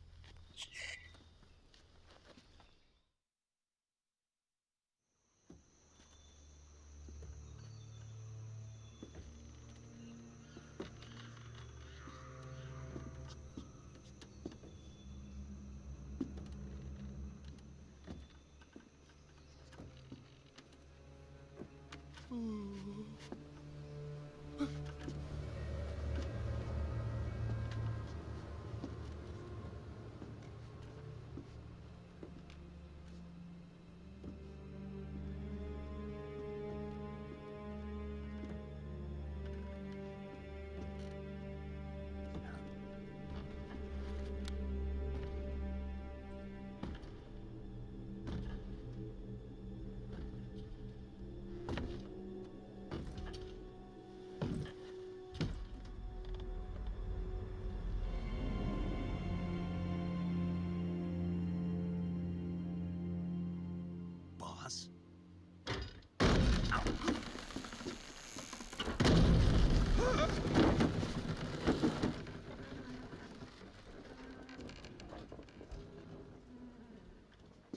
Boss?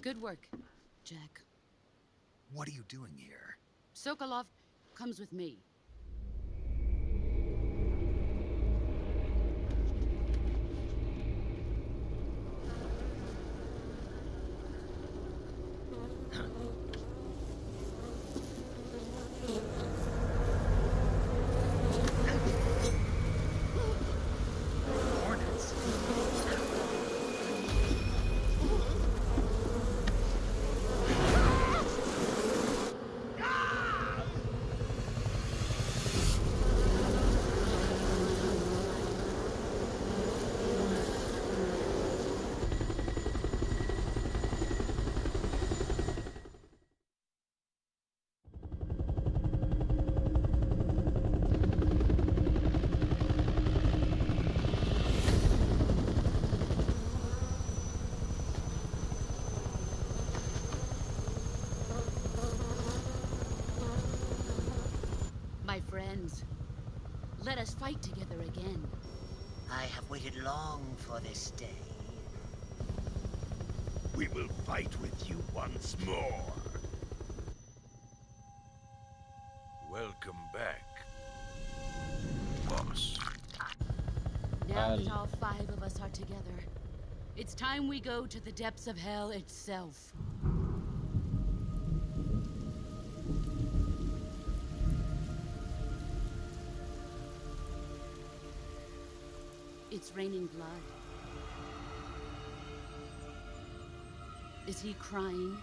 Good work, Jack. What are you doing here? Sokolov comes with me. Hornets? Let us fight together again. I have waited long for this day. We will fight with you once more. Welcome back, boss. Now that all 5 of us are together, it's time we go to the depths of hell itself. It's raining blood. Is he crying?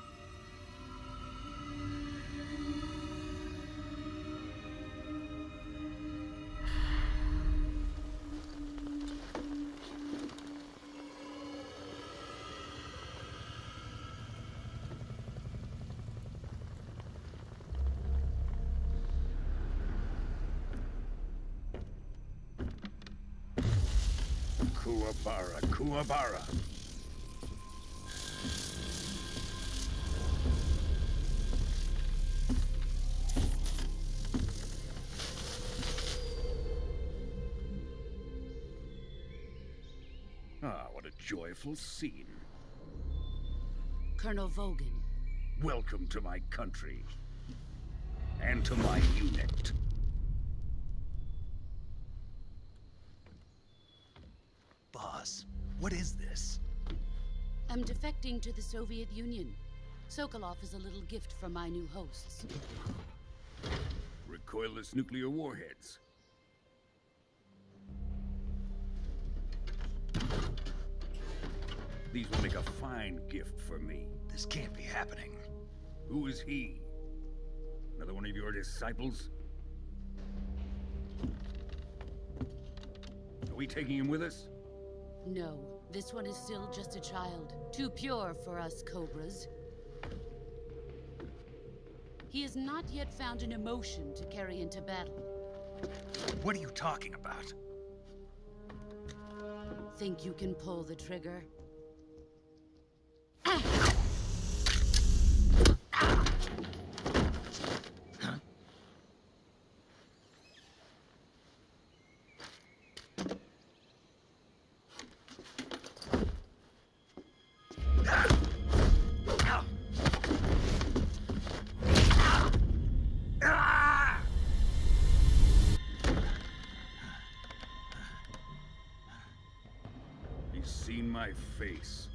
Kuwabara, Kuwabara. Ah, what a joyful scene. Colonel Vogan. Welcome to my country. And to my unit. Boss, what is this? I'm defecting to the Soviet Union. Sokolov is a little gift from my new hosts. Recoilless nuclear warheads. These will make a fine gift for me. This can't be happening. Who is he? Another one of your disciples? Are we taking him with us? No, this one is still just a child. Too pure for us Cobras. He has not yet found an emotion to carry into battle. What are you talking about? Think you can pull the trigger? He's seen my face.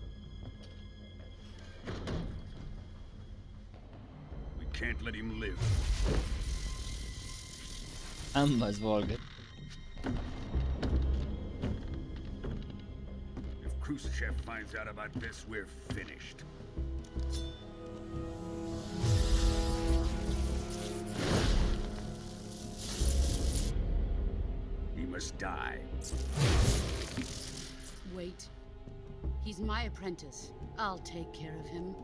We can't let him live. أما زفولجر. If Khrushchev finds out about this, we're finished. He must die. Wait. He's my apprentice. I'll take care of him.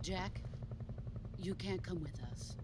Jack, you can't come with us.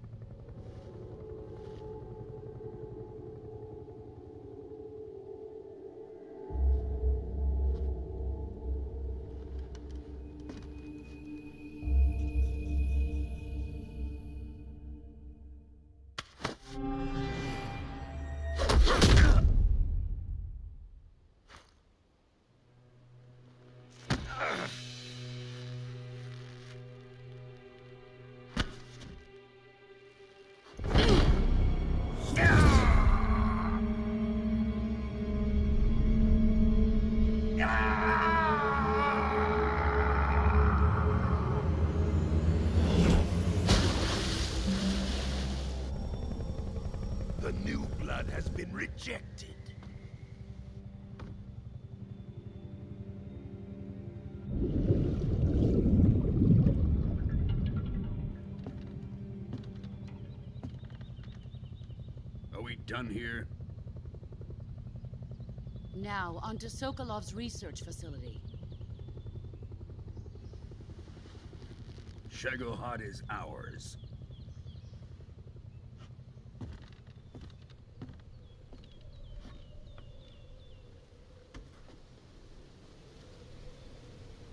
The new blood has been rejected. Are we done here? Now, onto Sokolov's research facility. Shagohod is ours.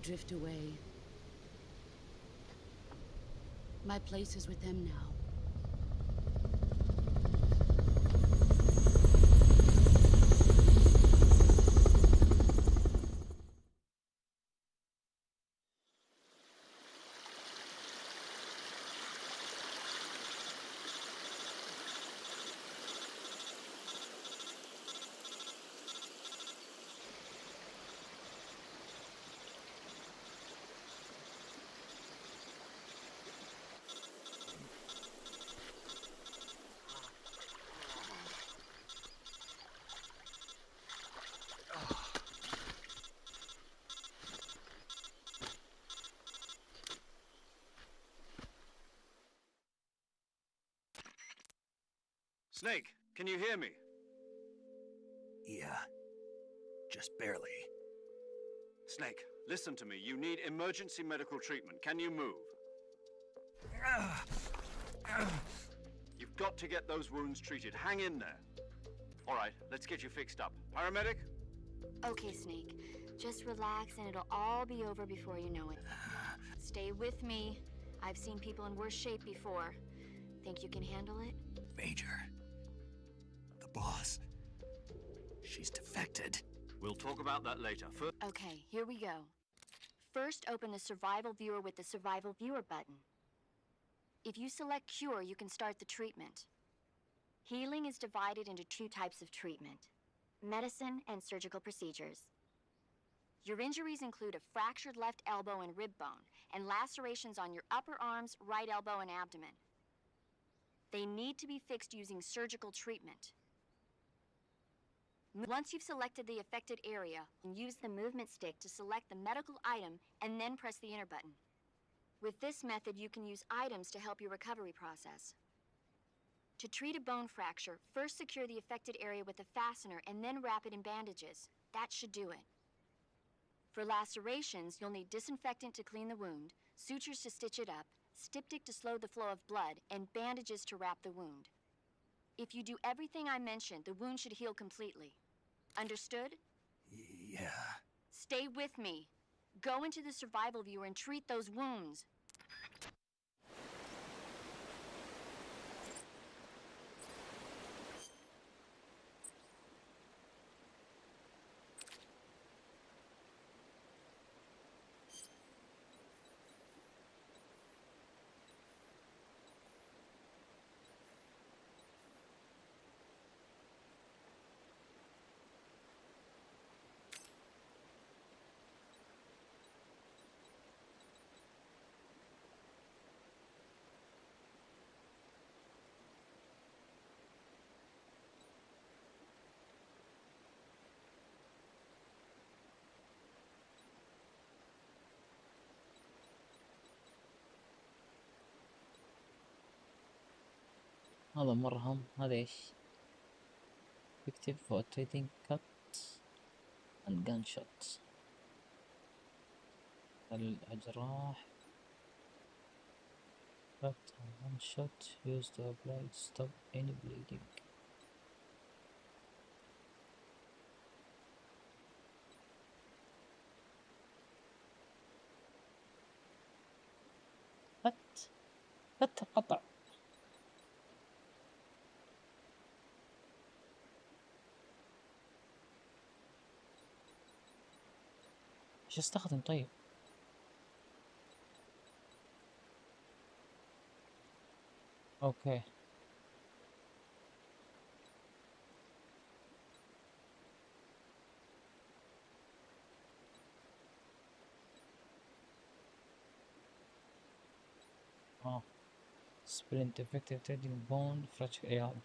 Drift away. My place is with them now. Snake, can you hear me? Yeah. Just barely. Snake, listen to me. You need emergency medical treatment. Can you move? You've got to get those wounds treated. Hang in there. All right, let's get you fixed up. Paramedic? Okay, Snake. Just relax and it'll all be over before you know it. Stay with me. I've seen people in worse shape before. Think you can handle it? Major. The boss. She's defected. We'll talk about that later. Okay, here we go. First, open the Survival Viewer with the Survival Viewer button. If you select Cure, you can start the treatment. Healing is divided into two types of treatment: medicine and surgical procedures. Your injuries include a fractured left elbow and rib bone, and lacerations on your upper arms, right elbow, and abdomen. They need to be fixed using surgical treatment. Once you've selected the affected area, use the movement stick to select the medical item and then press the enter button. With this method, you can use items to help your recovery process. To treat a bone fracture, first secure the affected area with a fastener and then wrap it in bandages. That should do it. For lacerations, you'll need disinfectant to clean the wound, sutures to stitch it up, styptic to slow the flow of blood, and bandages to wrap the wound. If you do everything I mentioned, the wound should heal completely. Understood? Yeah. Stay with me. Go into the Survival Viewer and treat those wounds. هذا مرهم. هذا ايش؟ يكتب for trading cut and gunshot. الأجراح cut and gunshot used to apply to stop any bleeding. cut قطع. ايش استخدم طيب؟ اوكي. sprint effective trading bond fracture. اي هذا.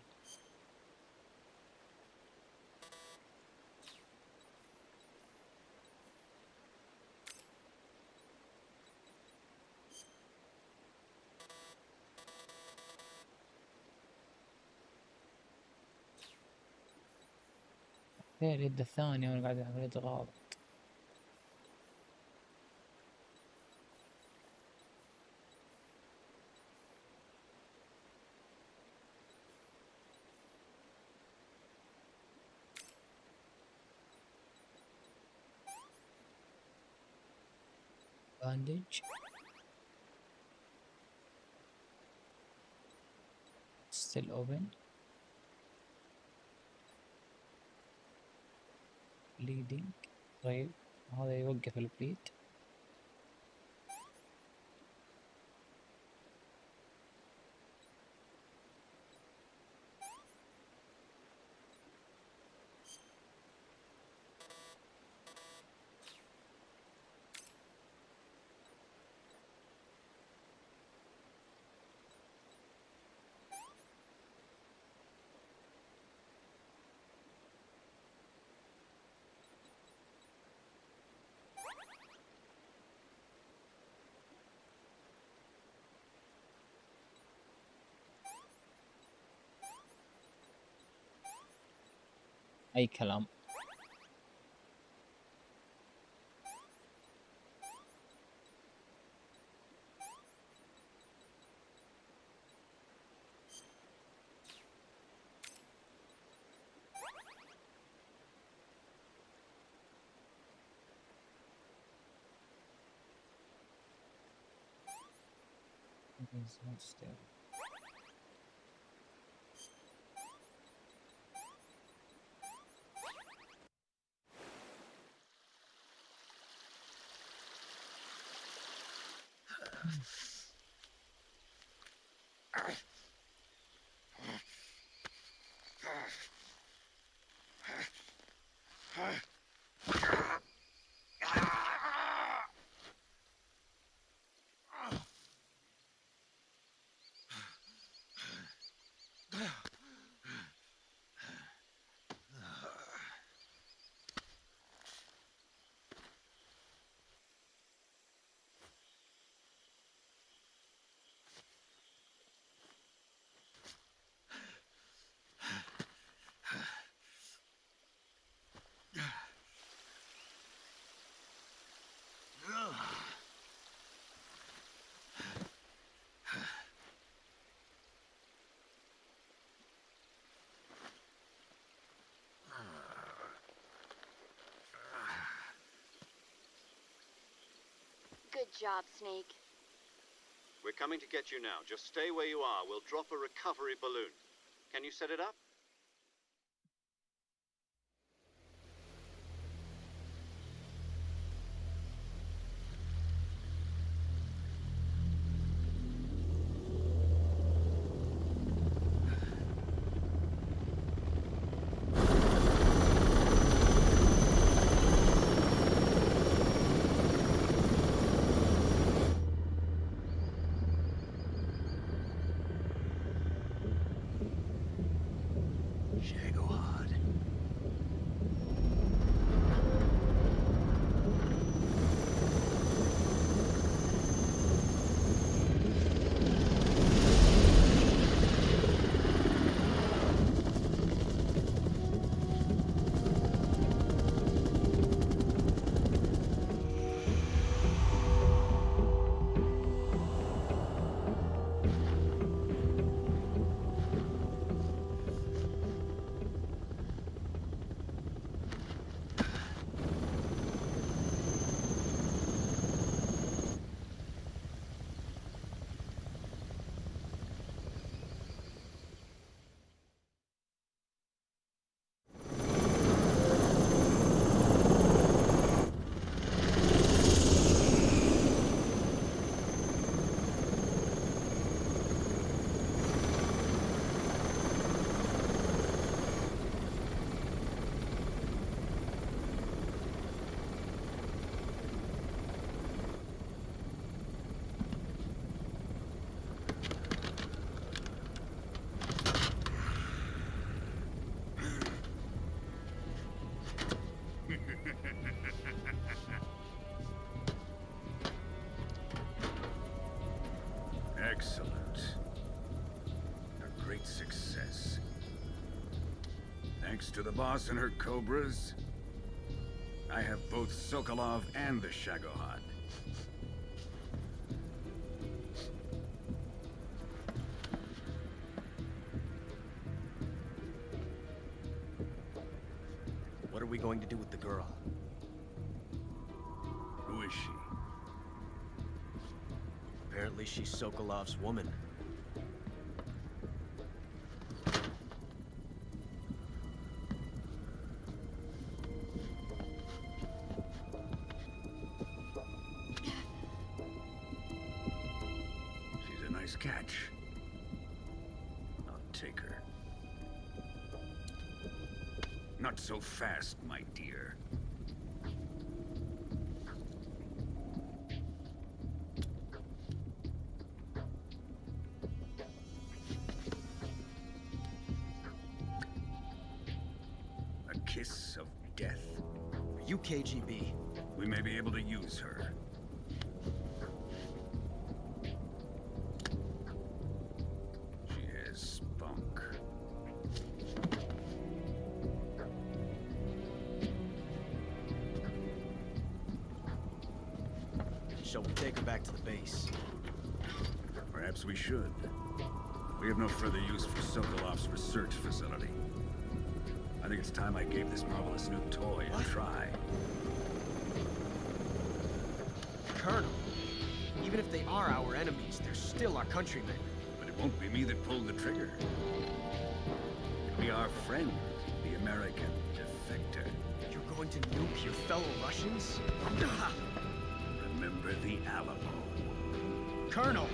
اوكي اليد الثانية وانا قاعد اعمل يد غلط. باندج. still open. bleeding. طيب هذا يوقف البليد. أي كلام. Good job, Snake. We're coming to get you now. Just stay where you are. We'll drop a recovery balloon. Can you set it up? Excellent. A great success. Thanks to the boss and her cobras, I have both Sokolov and the Shagohod. What are we going to do with the girl? Who is she? Apparently she's Sokolov's woman. Nice catch. I'll take her. Not so fast, my dear. A kiss of death. Are you KGB? We may be able to use her. She has spunk. Shall we take her back to the base? Perhaps we should. We have no further use for Sokolov's research facility. I think it's time I gave this marvelous new toy a try. Colonel, even if they are our enemies, they're still our countrymen. But it won't be me that pulled the trigger. It'll be our friend, the American defector. You're going to nuke your fellow Russians? Remember the Alamo. Colonel!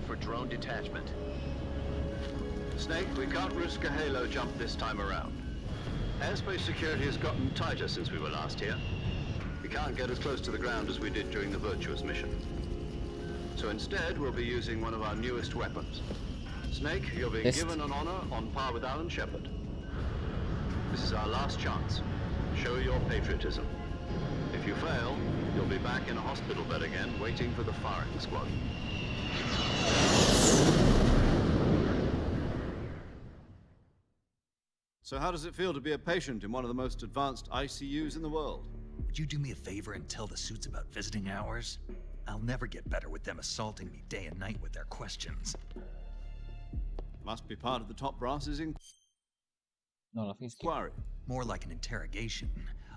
for drone detachment. Snake, we can't risk a halo jump this time around. Airspace security has gotten tighter since we were last here. We can't get as close to the ground as we did during the Virtuous mission. So instead, we'll be using one of our newest weapons. Snake, you'll be given an honor on par with Alan Shepard. This is our last chance. Show your patriotism. If you fail, you'll be back in a hospital bed again, waiting for the firing squad. So how does it feel to be a patient in one of the most advanced ICUs in the world? Would you do me a favor and tell the suits about visiting hours? I'll never get better with them assaulting me day and night with their questions. Must be part of the top brass's inquiry. More like an interrogation.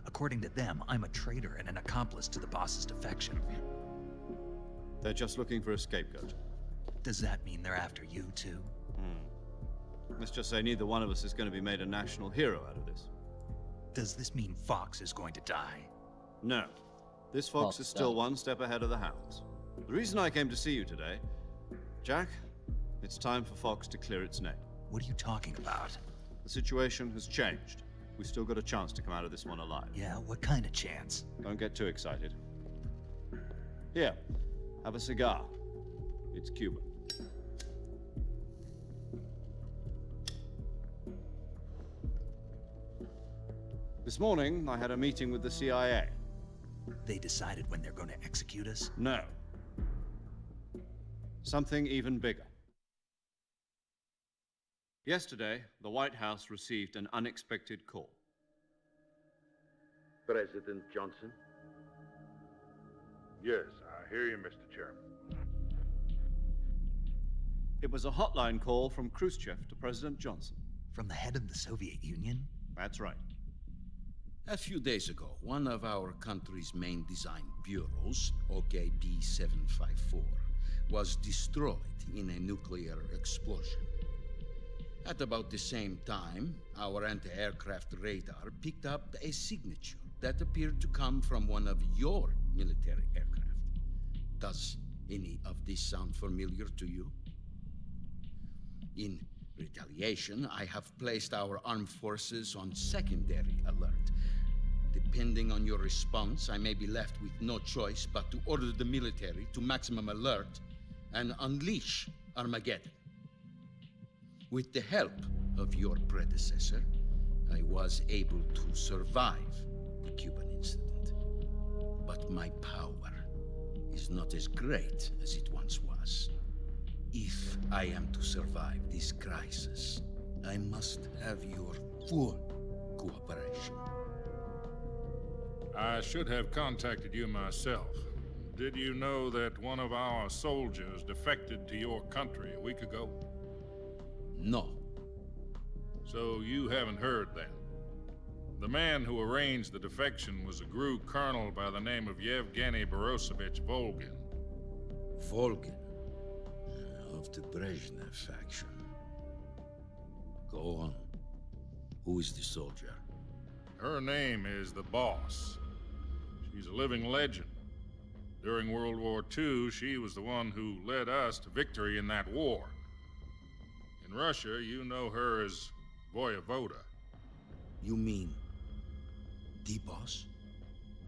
According to them, I'm a traitor and an accomplice to the boss's defection. They're just looking for a scapegoat. Does that mean they're after you too? Let's just say neither one of us is going to be made a national hero out of this. Does this mean Fox is going to die? No. This Fox is still one step ahead of the Hounds. The reason I came to see you today, Jack, it's time for Fox to clear its name. What are you talking about? The situation has changed. We've still got a chance to come out of this one alive. Yeah, what kind of chance? Don't get too excited. Here, have a cigar. It's Cuban. This morning, I had a meeting with the CIA. They decided when they're going to execute us? No. Something even bigger. Yesterday, the White House received an unexpected call. President Johnson? Yes, I hear you, Mr. Chairman. It was a hotline call from Khrushchev to President Johnson. From the head of the Soviet Union? That's right. A few days ago, one of our country's main design bureaus, OKB 754, was destroyed in a nuclear explosion. At about the same time, our anti-aircraft radar picked up a signature that appeared to come from one of your military aircraft. Does any of this sound familiar to you? In retaliation, I have placed our armed forces on secondary alert. Depending on your response, I may be left with no choice but to order the military to maximum alert and unleash Armageddon. With the help of your predecessor, I was able to survive the Cuban incident. But my power is not as great as it once was. If I am to survive this crisis, I must have your full cooperation. I should have contacted you myself. Did you know that one of our soldiers defected to your country a week ago? No. So you haven't heard then. The man who arranged the defection was a GRU colonel by the name of Yevgeny Borosovich Volgin. Volgin? Of the Brezhnev faction. Go on. Who is the soldier? Her name is the Boss. She's a living legend. During World War II, she was the one who led us to victory in that war. In Russia, you know her as Voyevoda. You mean the Boss?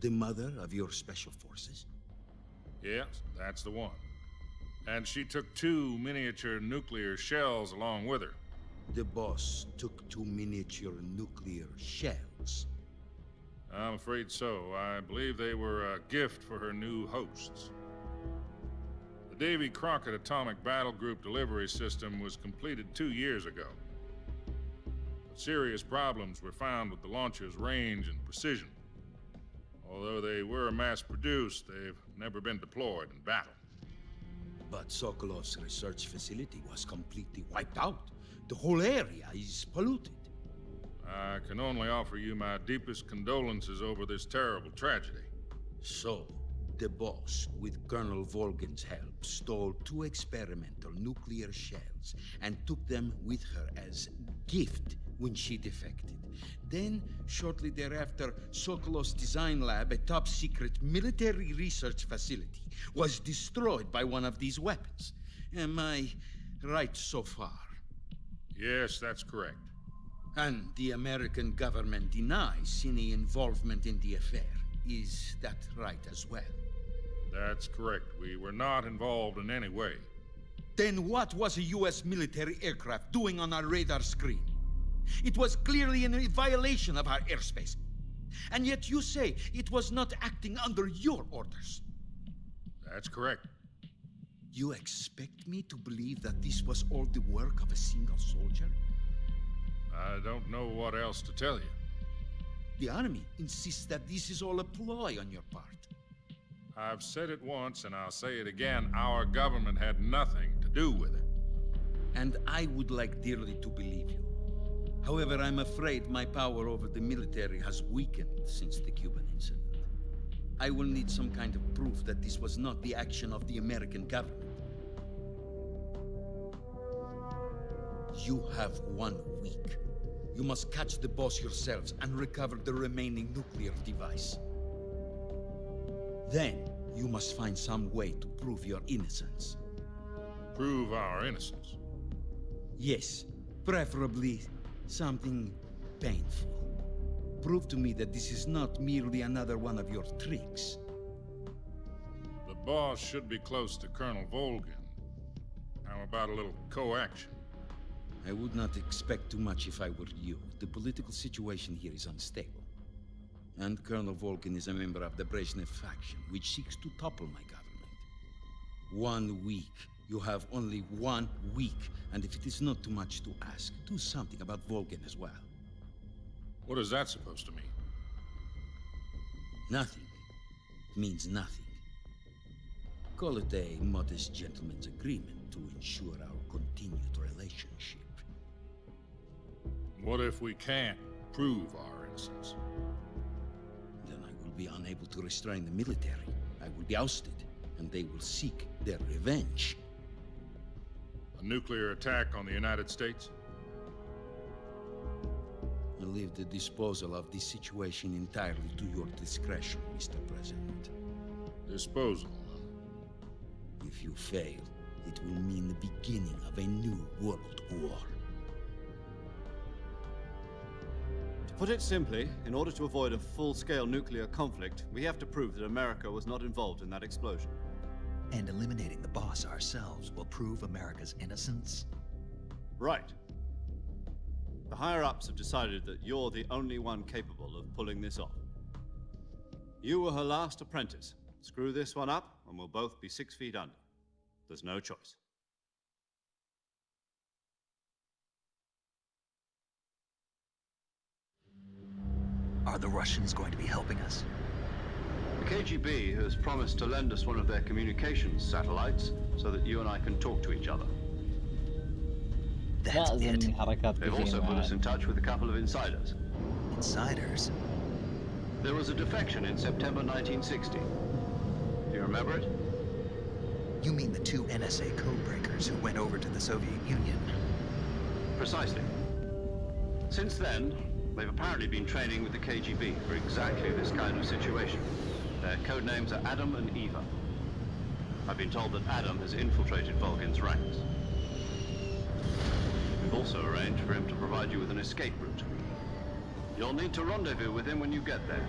The mother of your special forces? Yes, that's the one. And she took 2 miniature nuclear shells along with her. The Boss took 2 miniature nuclear shells? I'm afraid so. I believe they were a gift for her new hosts. The Davy Crockett Atomic Battle Group delivery system was completed 2 years ago. But serious problems were found with the launcher's range and precision. Although they were mass-produced, they've never been deployed in battle. But Sokolov's research facility was completely wiped out. The whole area is polluted. I can only offer you my deepest condolences over this terrible tragedy. So, the Boss, with Colonel Volgin's help, stole 2 experimental nuclear shells and took them with her as gift when she defected. Then, shortly thereafter, Sokolov's design lab, a top-secret military research facility, was destroyed by one of these weapons. Am I right so far? Yes, that's correct. And the American government denies any involvement in the affair. Is that right as well? That's correct. We were not involved in any way. Then what was a U.S. military aircraft doing on our radar screen? It was clearly in a violation of our airspace. And yet you say it was not acting under your orders. That's correct. You expect me to believe that this was all the work of a single soldier? I don't know what else to tell you. The Army insists that this is all a ploy on your part. I've said it once, and I'll say it again. Our government had nothing to do with it. And I would like dearly to believe you. However, I'm afraid my power over the military has weakened since the Cuban incident. I will need some kind of proof that this was not the action of the American government. You have 1 week. You must catch the boss yourselves and recover the remaining nuclear device. Then, you must find some way to prove your innocence. Prove our innocence? Yes, preferably something painful. Prove to me that this is not merely another one of your tricks. The boss should be close to Colonel Volgin. How about a little coaction? I would not expect too much if I were you. The political situation here is unstable. And Colonel Volgin is a member of the Brezhnev faction, which seeks to topple my government. 1 week. You have only 1 week. And if it is not too much to ask, do something about Volgin as well. What is that supposed to mean? Nothing. It means nothing. Call it a modest gentleman's agreement to ensure our continued relationship. What if we can't prove our innocence? Then I will be unable to restrain the military. I will be ousted, and they will seek their revenge. A nuclear attack on the United States? I leave the disposal of this situation entirely to your discretion, Mr. President. Disposal? If you fail, it will mean the beginning of a new world war. To put it simply, in order to avoid a full-scale nuclear conflict, we have to prove that America was not involved in that explosion. And eliminating the boss ourselves will prove America's innocence? Right. The higher-ups have decided that you're the only one capable of pulling this off. You were her last apprentice. Screw this one up, and we'll both be 6 feet under. There's no choice. Are the Russians going to be helping us? The KGB has promised to lend us one of their communications satellites so that you and I can talk to each other. That's it. They've also put us in touch with a couple of insiders. Insiders? There was a defection in September 1960. Do you remember it? You mean the 2 NSA codebreakers who went over to the Soviet Union? Precisely. Since then, they've apparently been training with the KGB for exactly this kind of situation. Their code names are Adam and Eva. I've been told that Adam has infiltrated Volgin's ranks. We've also arranged for him to provide you with an escape route. You'll need to rendezvous with him when you get there.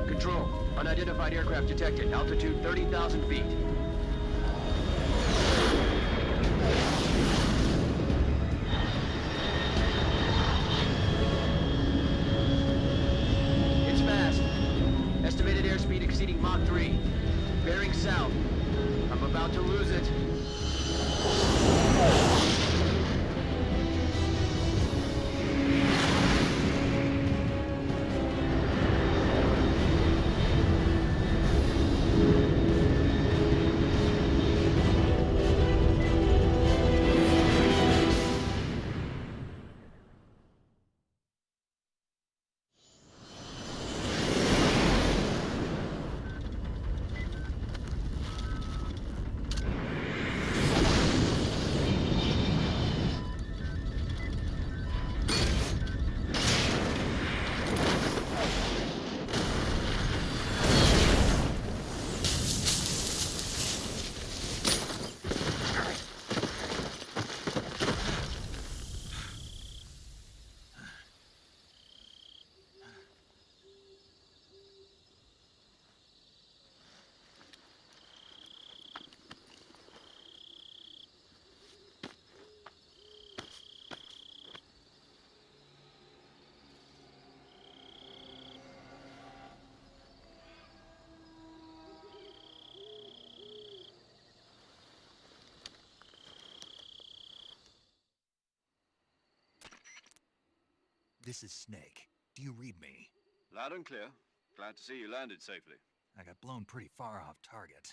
Control, unidentified aircraft detected. Altitude 30,000 feet. It's fast. Estimated airspeed exceeding Mach 3. Bearing south. I'm about to lose it. This is Snake. Do you read me? Loud and clear. Glad to see you landed safely. I got blown pretty far off target.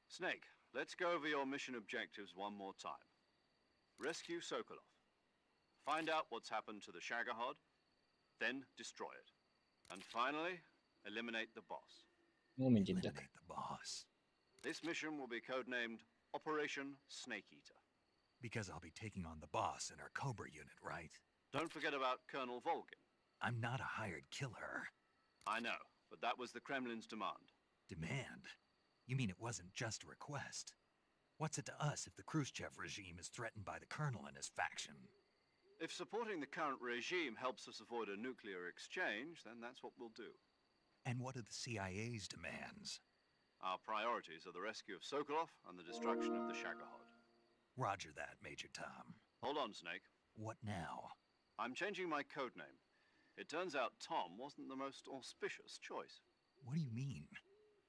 Snake, let's go over your mission objectives one more time. Rescue Sokolov. Find out what's happened to the Shagohod, then destroy it. And finally, eliminate the boss. Eliminate the boss. This mission will be codenamed Operation Snake Eater. Because I'll be taking on the boss in our Cobra unit, right? Don't forget about Colonel Volgin. I'm not a hired killer. I know, but that was the Kremlin's demand. Demand? You mean it wasn't just a request? What's it to us if the Khrushchev regime is threatened by the Colonel and his faction? If supporting the current regime helps us avoid a nuclear exchange, then that's what we'll do. And what are the CIA's demands? Our priorities are the rescue of Sokolov and the destruction of the Shagohod. Roger that, Major Tom. Hold on, Snake. What now? I'm changing my codename. It turns out Tom wasn't the most auspicious choice. What do you mean?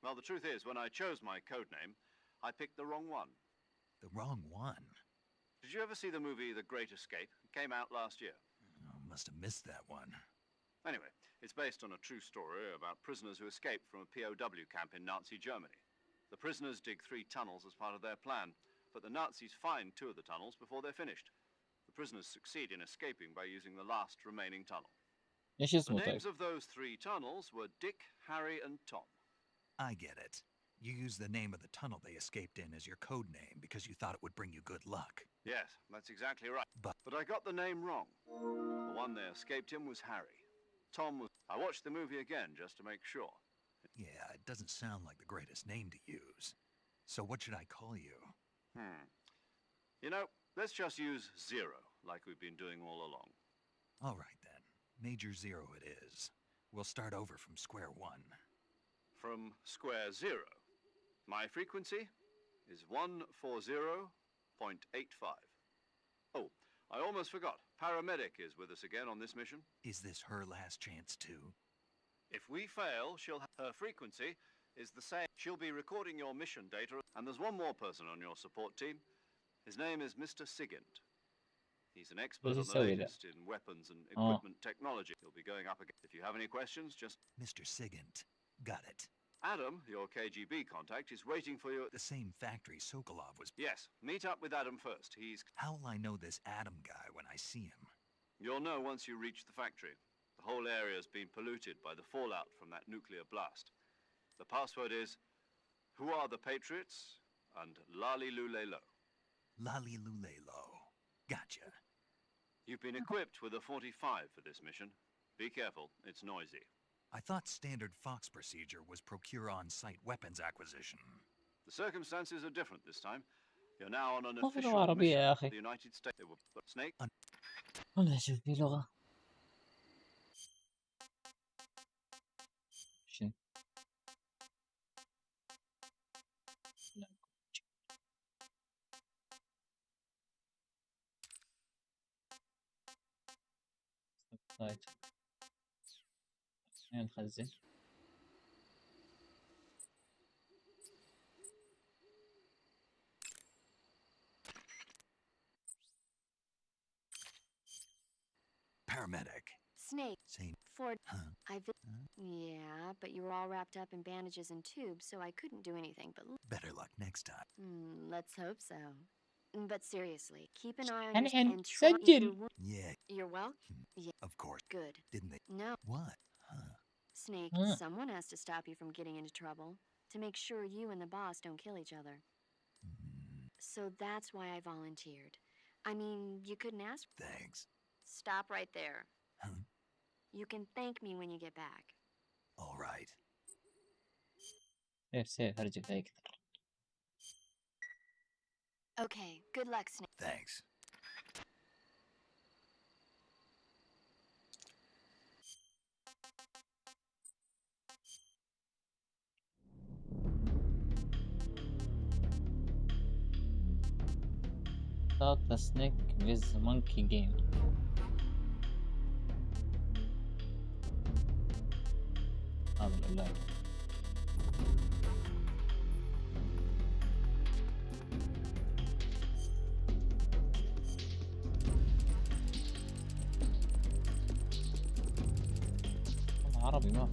Well, the truth is, when I chose my codename, I picked the wrong one. The wrong one? Did you ever see the movie The Great Escape? It came out last year. Oh, must have missed that one. Anyway, it's based on a true story about prisoners who escaped from a POW camp in Nazi Germany. The prisoners dig 3 tunnels as part of their plan, but the Nazis find 2 of the tunnels before they're finished. The prisoners succeed in escaping by using the last remaining tunnel. ايش The اسمه طيب؟ names of those 3 tunnels were Dick, Harry, and Tom. I get it. You used the name of the tunnel they escaped in as your code name because you thought it would bring you good luck. Yes, that's exactly right. But I got the name wrong. The one they escaped in was Harry. Tom was... I watched the movie again just to make sure. Yeah, it doesn't sound like the greatest name to use. So what should I call you? You know, let's just use Zero, like we've been doing all along. All right, then. Major Zero it is. We'll start over from square one. From square 0. My frequency is 140.85. Oh, I almost forgot. Paramedic is with us again on this mission. Is this her last chance too? If we fail, her frequency is the same. She'll be recording your mission data. And there's one more person on your support team. His name is Mr. Sigint. He's an expert on the latest in weapons and equipment technology. He'll be going up again. If you have any questions, just... Mr. Sigint. Got it. Adam, your KGB contact, is waiting for you at the same factory Sokolov was... Yes, meet up with Adam first. He's... How will I know this Adam guy when I see him? You'll know once you reach the factory. The whole area's been polluted by the fallout from that nuclear blast. The password is, who are the Patriots? And Lali Lulelo. Lali Lulelo. Gotcha. You've been equipped with a 45 for this mission. Be careful, it's noisy. I thought standard Fox procedure was procure on-site weapons acquisition. The circumstances are different this time. You're now on an لغة official عربية mission يا of أخي. the United States. Snake? والله شوف في لغة. شنو؟ سايت. نخزن. Paramedic. Snake. Same. Ford. Huh? Yeah, but you were all wrapped up in bandages and tubes, so I couldn't do anything but... Better luck next time. Let's hope so. But seriously, keep an eye on And your... and try سجل. if you're wo- Yeah, You're well? Yeah. of course. Good. Didn't they? No. What? Huh? Snake, someone has to stop you from getting into trouble. To make sure you and the boss don't kill each other. So that's why I volunteered. I mean, you couldn't ask... Thanks. Stop right there. Huh? You can thank me when you get back. All right. سيف هرجع ذيك. Okay, good luck, Snake. Thanks. Start the snake with monkey game. هذا اللعب. عربي ما